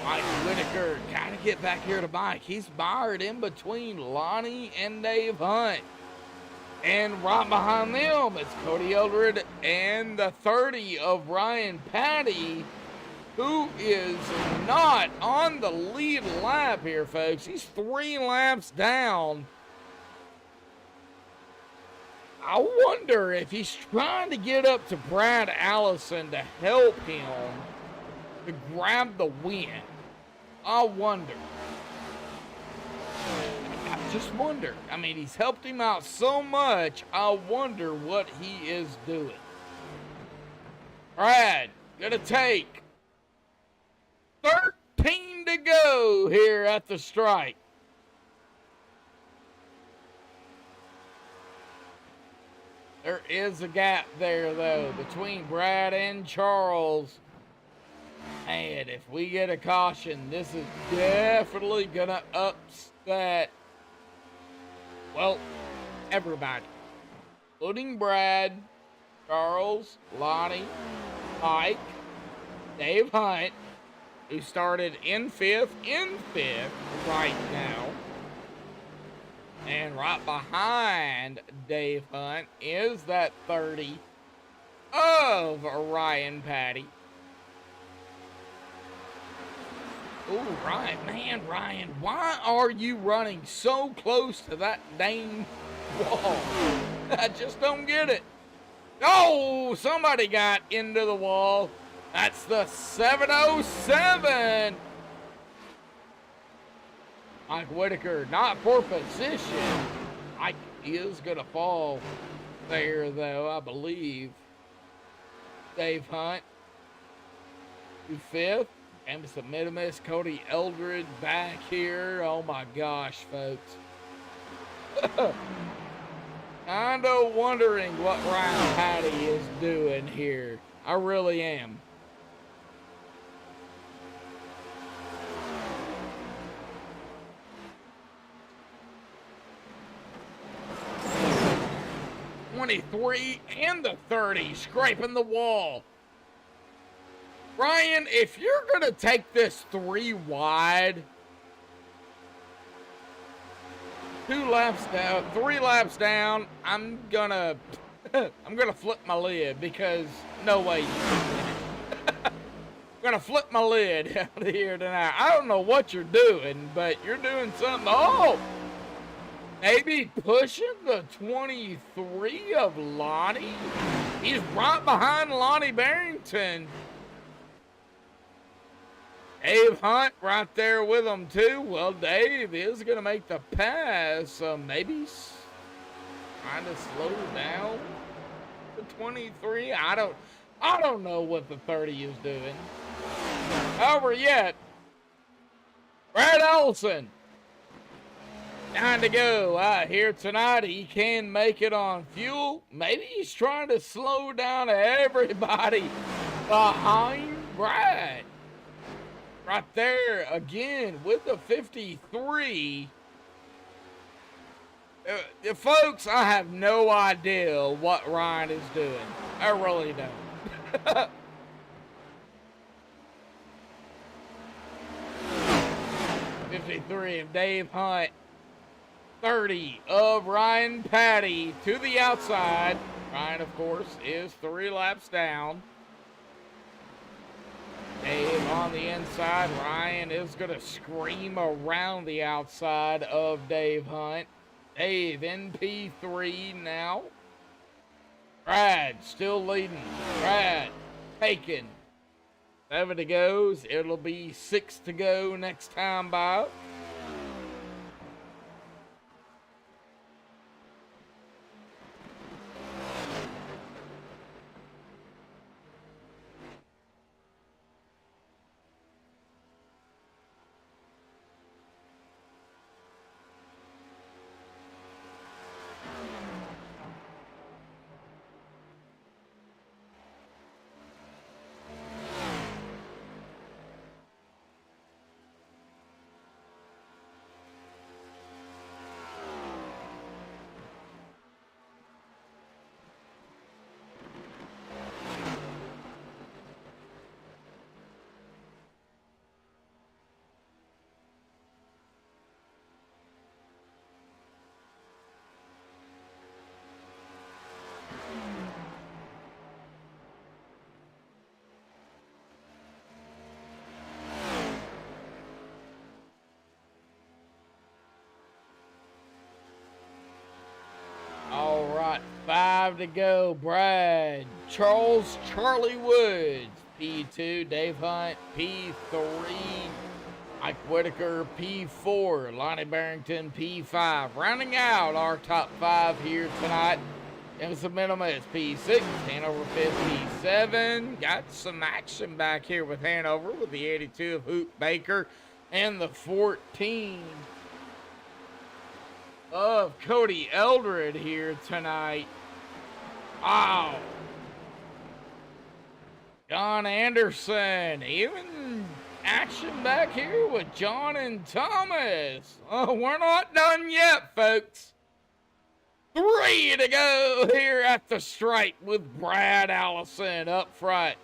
Mike Whitaker, gotta get back here to Mike. He's mired in between Lonnie and Dave Hunt. And right behind them, it's Cody Eldred and the 30 of Ryan Patty, who is not on the lead lap here, folks. He's 3 laps down. I wonder if he's trying to get up to Brad Allison to help him to grab the win. I wonder. I just wonder. I mean, he's helped him out so much. I wonder what he is doing. Brad, gonna take 13 to go here at the strike. There is a gap there, though, between Brad and Charles. And if we get a caution, this is definitely going to upset, well, everybody. Including Brad, Charles, Lonnie, Mike, Dave Hunt, who started in fifth right now. And right behind Dave Hunt is that 30 of Ryan Patty. Oh, Ryan, why are you running so close to that dang wall? I just don't get it. Oh, somebody got into the wall. That's the 707. Mike Whitaker, not for position. Mike is going to fall there, though, I believe. Dave Hunt to fifth. Emerson Minimus, Cody Eldred back here. Oh, my gosh, folks. Kind of wondering what Ryan Patty is doing here. I really am. And the 30 scraping the wall. Ryan, if you're going to take this 3 wide, 3 laps down, I'm going to flip my lid because no way you can win it. I'm going to flip my lid out of here tonight. I don't know what you're doing, but you're doing something. Oh! Maybe pushing the 23 of Lonnie. He's right behind Lonnie Barrington. Dave Hunt right there with him too. Well, Dave is going to make the pass. Maybe trying to slow down the 23. I don't know what the 30 is doing. Over yet. Brad Olson. 9 to go here tonight. He can make it on fuel. Maybe he's trying to slow down everybody behind Brad. Right there again with the 53. Folks, I have no idea what Ryan is doing. I really don't. 53 of Dave Hunt. 30 of Ryan Patty to the outside. Ryan, of course, is 3 laps down. Dave on the inside. Ryan is going to scream around the outside of Dave Hunt. Dave in P3 now. Brad still leading. Brad taking. 7 to go. It'll be 6 to go next time by. All right, 5 to go. Brad, Charles, Charlie Woods, P2, Dave Hunt, P3, Mike Whitaker, P4, Lonnie Barrington, P5. Rounding out our top 5 here tonight. Emerson Minimus, P6, Hanover 5th, P7. Got some action back here with Hanover with the 82 of Hoot Baker and the 14 of Cody Eldred here tonight. Wow. John Anderson, even action back here with John and Thomas. Oh, we're not done yet, folks. 3 to go here at the stripe with Brad Allison up front.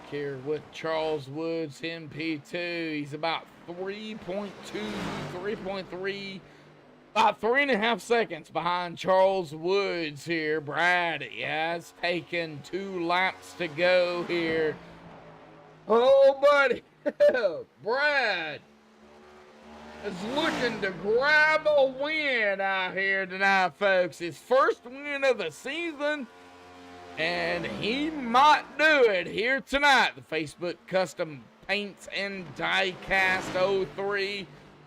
Here with Charles Woods, him P2. He's about 3.2, 3.3, about 3.5 seconds behind Charles Woods here. Brad has taken 2 laps to go here. Oh, buddy. Brad is looking to grab a win out here tonight, folks. His first win of the season. And he might do it here tonight. The Facebook Custom Paints and Diecast 03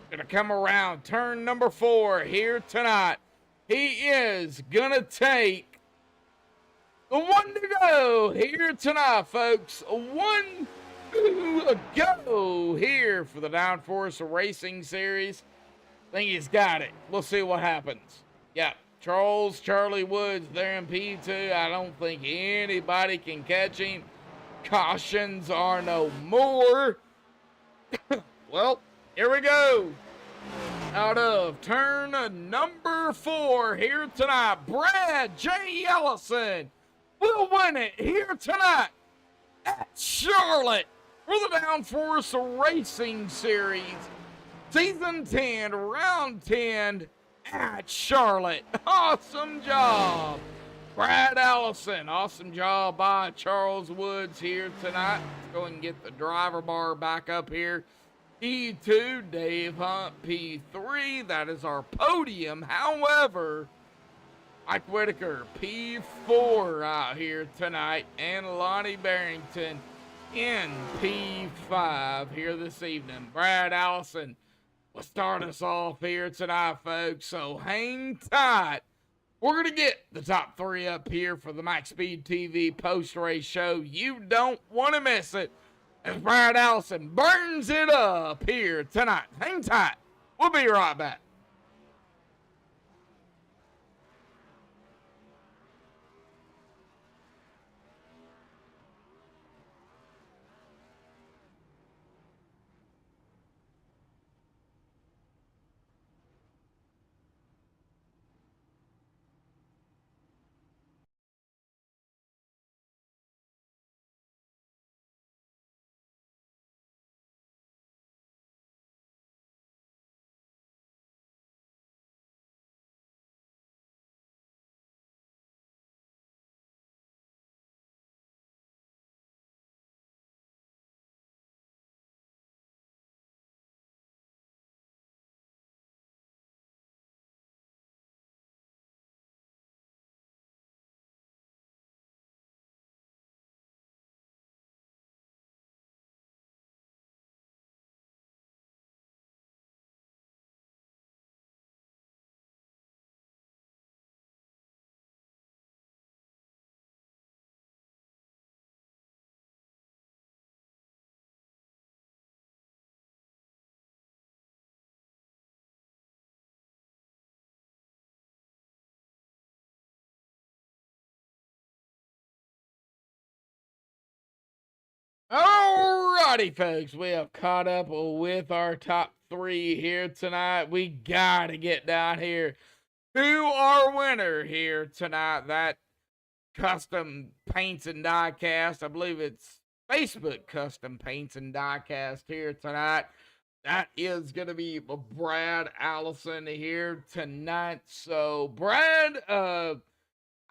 gonna come around turn number 4 here tonight. He is gonna take the 1 to go here tonight, folks. 1 to go here for the Downforce Racing Series. I think he's got it. We'll see what happens. Yeah. Charlie Woods there in P2. I don't think anybody can catch him. Cautions are no more. Well, here we go. Out of turn number 4 here tonight, Brad J. Ellison will win it here tonight at Charlotte for the Downforce Racing Series. Season 10, Round 10. At Charlotte. Awesome job, Brad Allison. Awesome job by Charles Woods here tonight. Let's go and get the driver bar back up here. P2, Dave Hunt, P3. That is our podium. However, Mike Whitaker, P4 out here tonight. And Lonnie Barrington in P5 here this evening. Brad Allison will start us off here tonight, folks, so hang tight. We're going to get the top 3 up here for the MaxspeedTV post-race show. You don't want to miss it as Brad Allison burns it up here tonight. Hang tight. We'll be right back. Alrighty, folks, we have caught up with our top 3 here tonight. We gotta get down here to our winner here tonight. That Custom Paints and Diecast, I believe it's Facebook Custom Paints and Diecast here tonight. That is going to be Brad Allison here tonight. So, Brad, I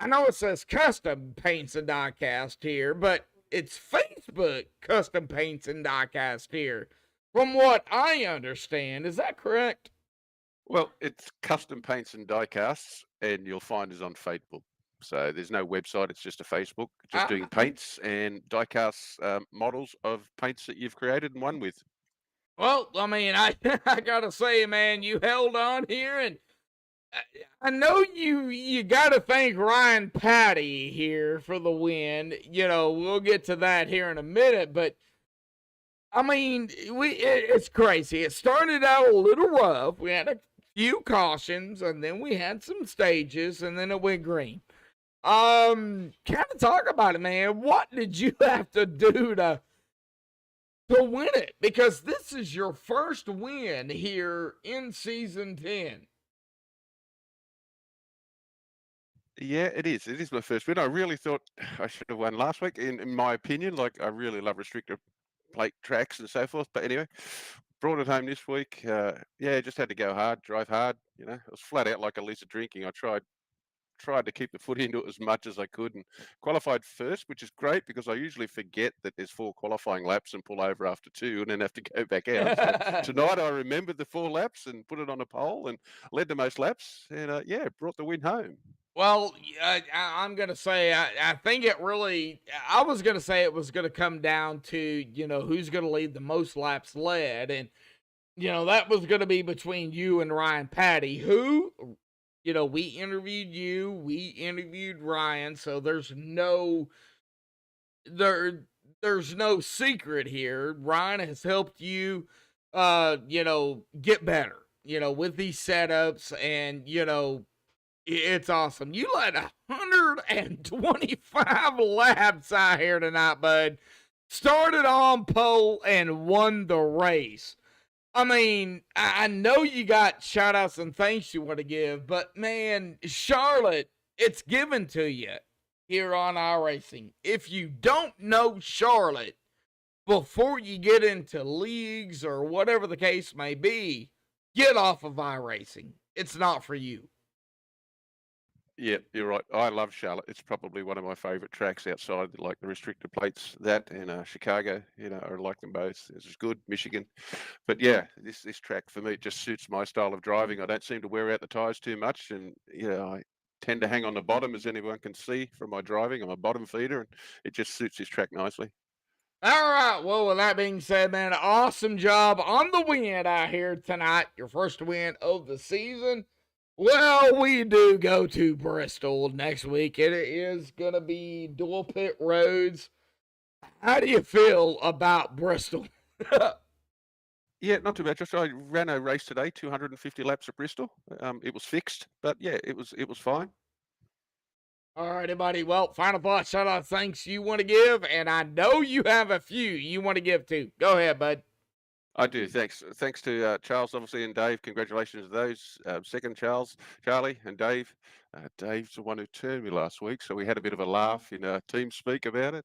know it says custom paints and diecast here, but it's Facebook custom paints and diecast here. From what I understand, is that correct? Well, it's custom paints and die casts, and you'll find us on Facebook. So there's no website; it's just a Facebook, just doing paints and die casts models of paints that you've created and won with. Well, I mean, I I gotta say, man, you held on here, and I know you got to thank Ryan Patty here for the win. You know, we'll get to that here in a minute, but I mean, it's crazy. It started out a little rough. We had a few cautions, and then we had some stages, and then it went green. Kind of talk about it, man. What did you have to do to win it? Because this is your first win here in season 10. Yeah, it is. It is my first win. I really thought I should have won last week, in my opinion. Like, I really love restrictor plate tracks and so forth. But anyway, brought it home this week. Yeah, just had to go hard, drive hard. You know, it was flat out like a Lisa drinking. I tried to keep the foot into it as much as I could and qualified first, which is great because I usually forget that there's 4 qualifying laps and pull over after 2 and then have to go back out. So tonight I remembered the 4 laps and put it on a poll and led the most laps and yeah, brought the win home. Well, I'm going to say, I think it really, I was going to say it was going to come down to, you know, who's going to lead the most laps led. And, you know, that was going to be between you and Ryan Patty, who, you know, we interviewed you, we interviewed Ryan. So there's no secret here. Ryan has helped you, you know, get better, you know, with these setups, and, you know, it's awesome. You led 125 laps out here tonight, bud. Started on pole and won the race. I mean, I know you got shout outs and thanks you want to give, but man, Charlotte, it's given to you here on iRacing. If you don't know Charlotte before you get into leagues or whatever the case may be, get off of iRacing. It's not for you. Yeah, you're right. I love Charlotte. It's probably one of my favorite tracks outside, like the restricted plates. That and Chicago, you know, I like them both. This is good. Michigan, but yeah, this track for me, it just suits my style of driving. I don't seem to wear out the tires too much, and you know, I tend to hang on the bottom, as anyone can see from my driving. I'm a bottom feeder, and it just suits this track nicely. All right. Well, with that being said, man, awesome job on the win out here tonight. Your first win of the season. Well, we do go to Bristol next week. It is going to be dual pit roads. How do you feel about Bristol? Yeah, not too bad. Just I ran a race today, 250 laps at Bristol. It was fixed, but yeah, it was fine. All righty, buddy. Well, final thoughts, shout out, thanks you want to give, and I know you have a few you want to give too. Go ahead, bud. I do. Thanks. Thanks to Charles, obviously, and Dave. Congratulations to those. Second, Charlie, and Dave. Dave's the one who turned me last week, so we had a bit of a laugh in team speak about it.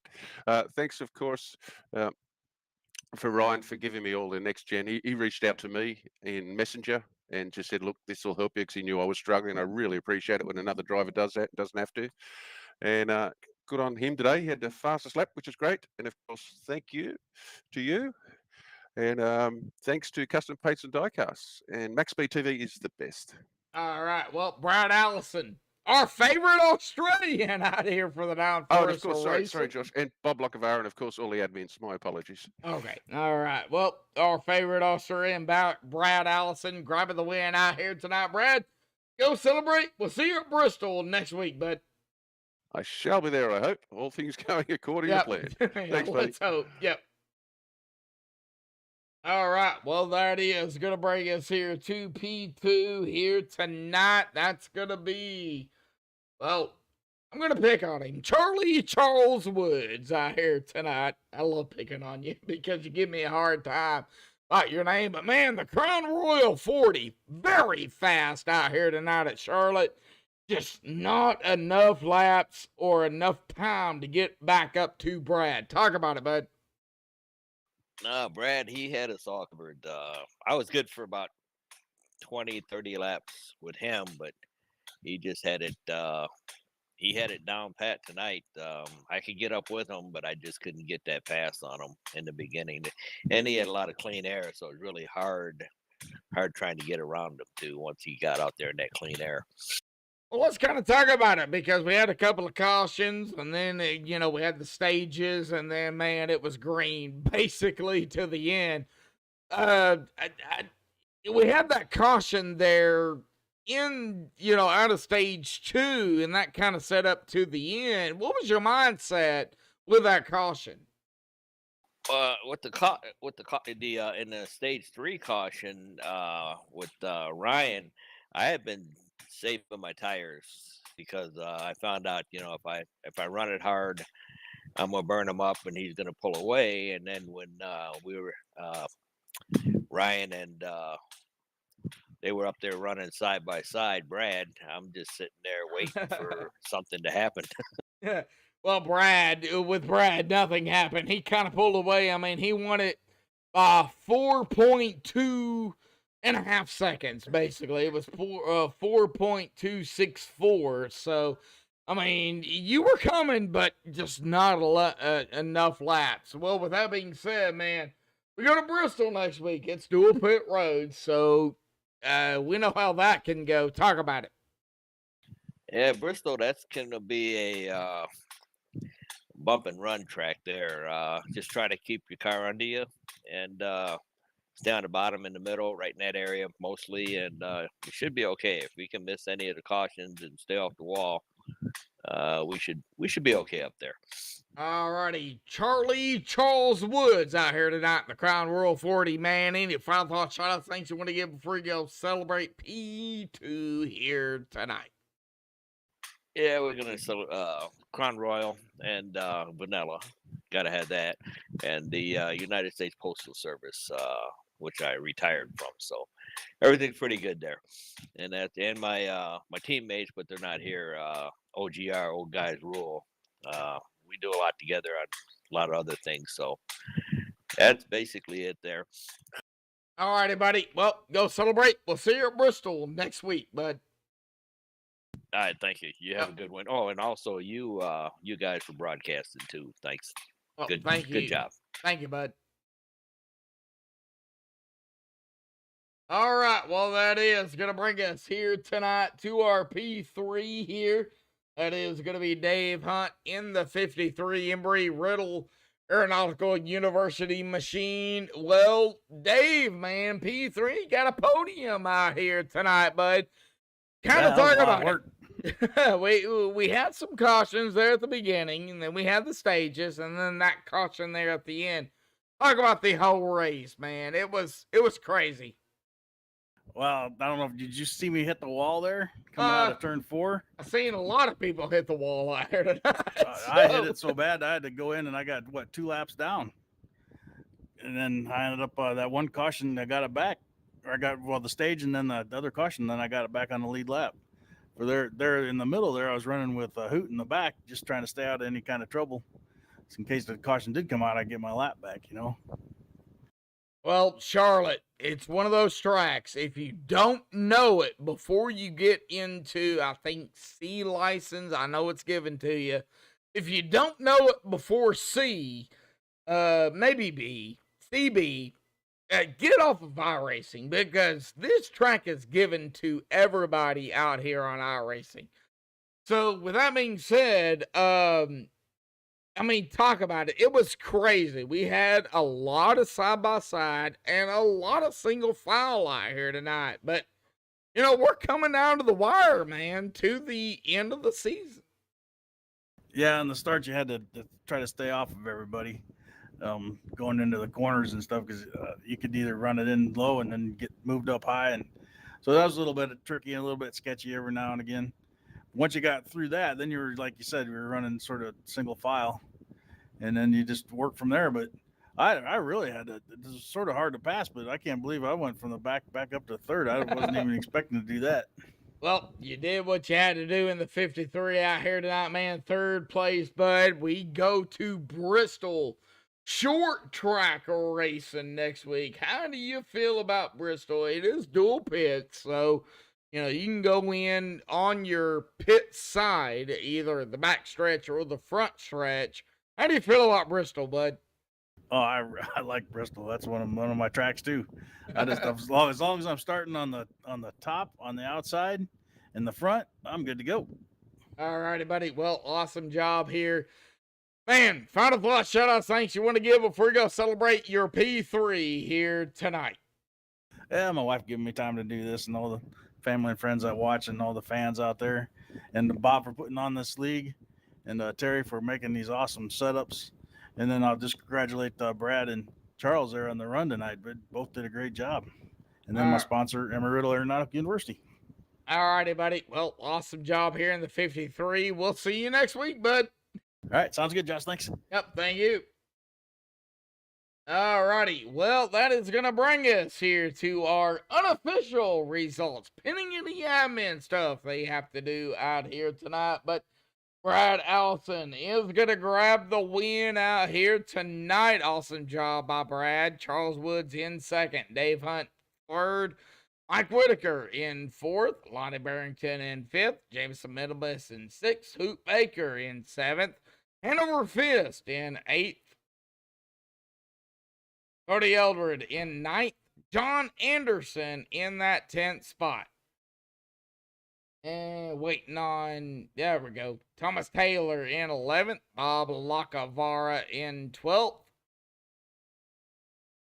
Thanks, of course, for Ryan for giving me all the next gen. He reached out to me in Messenger and just said, "Look, this will help you," because he knew I was struggling. I really appreciate it when another driver does that and doesn't have to. And good on him today. He had the fastest lap, which is great. And of course, thank you to you. And thanks to Custom Paints and Diecasts. And MaxspeedTV is the best. All right. Well, Brad Allison, our favorite Australian out here for the Downforce. Oh, and of course, sorry, Josh. And Bob Lockevar, and of course, all the admins. My apologies. Okay. All right. Well, our favorite Australian, Brad Allison, grabbing the win out here tonight. Brad, go celebrate. We'll see you at Bristol next week, bud. I shall be there, I hope. All things going according to plan. Thanks, buddy. Let's hope. Yep. All right. Well, that is going to bring us here to P2 here tonight. That's going to be, well, I'm going to pick on him. Charles Woods out here tonight. I love picking on you because you give me a hard time about your name. But, man, the Crown Royal 40, very fast out here tonight at Charlotte. Just not enough laps or enough time to get back up to Brad. Talk about it, bud. No, Brad, he had us all covered. I was good for about 20, 30 laps with him, but he just had it. He had it down pat tonight. I could get up with him, but I just couldn't get that pass on him in the beginning. And he had a lot of clean air, so it was really hard trying to get around him too once he got out there in that clean air. Well, let's kind of talk about it because we had a couple of cautions, and then we had the stages, and then man, it was green basically to the end. We had that caution there in out of stage 2, and that kind of set up to the end. What was your mindset with that caution? With the in the stage 3 caution with Ryan, I had been saving my tires because I found out if I run it hard, I'm gonna burn him up and he's gonna pull away. And then when we were Ryan and they were up there running side by side, Brad, I'm just sitting there waiting for something to happen. Yeah. Well, with Brad, nothing happened. He kind of pulled away. I mean, he won it 4.2.5 seconds, basically. It was 4.264. So, I mean, you were coming, but just not enough laps. Well, with that being said, man, we go to Bristol next week. It's dual pit road, so we know how that can go. Talk about it. Yeah, Bristol, that's going to be a bump and run track there. Just try to keep your car under you and stay on the bottom in the middle, right in that area mostly, and we should be okay. If we can miss any of the cautions and stay off the wall, we should be okay up there. Alrighty, Charles Woods out here tonight in the Crown World 40, man. Any final thoughts, shout out, things you want to give before you go celebrate P2 here tonight? Yeah, we're gonna Crown Royal and vanilla. Gotta have that, and the United States Postal Service, which I retired from. So everything's pretty good there, and my my teammates, but they're not here. OGR, Old Guys Rule. We do a lot together on a lot of other things. So that's basically it there. All righty, buddy. Well, go celebrate. We'll see you at Bristol next week, bud. All right, thank you. You have a good one. Oh, and also you guys for broadcasting too. Thanks. Well, Good job. Thank you, bud. All right, well, that is going to bring us here tonight to our P3 here. That is going to be Dave Hunt in the 53 Embry-Riddle Aeronautical University machine. Well, Dave, man, P3 got a podium out here tonight, bud. Kind of talk about it. we had some cautions there at the beginning, and then we had the stages, and then that caution there at the end. Talk about the whole race, man. It was crazy. Well, I don't know. Did you see me hit the wall there coming out of turn 4? I've seen a lot of people hit the wall out here tonight. I hit it so bad I had to go in, and I got 2 laps down. And then I ended up that one caution. I got it back. Or I got the stage, and then the other caution. Then I got it back on the lead lap. For there in the middle there, I was running with Hoot in the back, just trying to stay out of any kind of trouble. So in case the caution did come out, I'd get my lap back. Well, Charlotte, it's one of those tracks. If you don't know it before you get into, I think, C license, I know it's given to you. If you don't know it before C, maybe B, CB, get off of iRacing, because this track is given to everybody out here on iRacing. So, with that being said, I mean, talk about it. It was crazy. We had a lot of side-by-side and a lot of single file out here tonight. But, we're coming down to the wire, man, to the end of the season. Yeah, in the start, you had to try to stay off of everybody going into the corners and stuff, because you could either run it in low and then get moved up high. And so that was a little bit tricky and a little bit sketchy every now and again. Once you got through that, then you were, like you said, we were running sort of single file, and then you just work from there. But I really had to, it was sort of hard to pass, but I can't believe I went from the back up to third. I wasn't even expecting to do that. Well, you did what you had to do in the 53 out here tonight, man. Third place, bud. We go to Bristol short track racing next week. How do you feel about Bristol? It is dual pits, so you can go in on your pit side, either the back stretch or the front stretch. How do you feel about Bristol, bud? Oh, I like Bristol. That's one of my tracks too. I just as long as I'm starting on the top, on the outside, and the front, I'm good to go. All righty, buddy. Well, awesome job here. Man, final thoughts, shout-outs, thanks you want to give before we go celebrate your P3 here tonight. Yeah, my wife giving me time to do this, and all the family and friends I watch, and all the fans out there, and Bob for putting on this league, and Terry for making these awesome setups. And then I'll just congratulate Brad and Charles there on the run tonight. But both did a great job. And then my sponsor, Amarillo Aeronautical University. All righty, buddy. Well, awesome job here in the 53. We'll see you next week, bud. All right. Sounds good, Josh. Thanks. Yep. Thank you. All righty. Well, that is going to bring us here to our unofficial results. Pinning in the admin stuff they have to do out here tonight. But Brad Allison is going to grab the win out here tonight. Awesome job by Brad. Charles Woods in second. Dave Hunt third. Mike Whitaker in fourth. Lonnie Barrington in fifth. Jameson Middlebus in sixth. Hoot Baker in seventh. Hanover Fist in eighth. Cody Eldred in ninth. John Anderson in that 10th spot. And waiting on, there we go, Thomas Taylor in 11th. Bob Lacavara in 12th.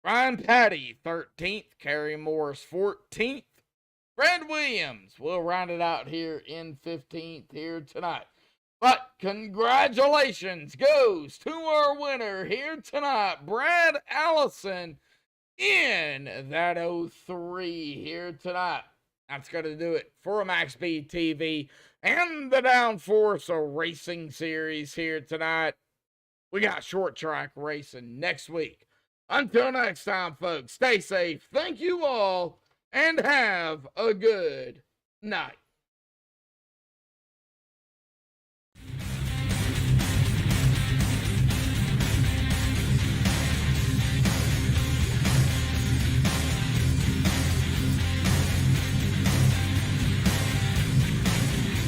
Ryan Patty, 13th. Kerry Morris, 14th. Fred Williams will round it out here in 15th here tonight. But congratulations goes to our winner here tonight, Brad Allison, in that 03 here tonight. That's going to do it for MaxspeedTV and the Downforce Racing Series here tonight. We got short track racing next week. Until next time, folks, stay safe. Thank you all, and have a good night.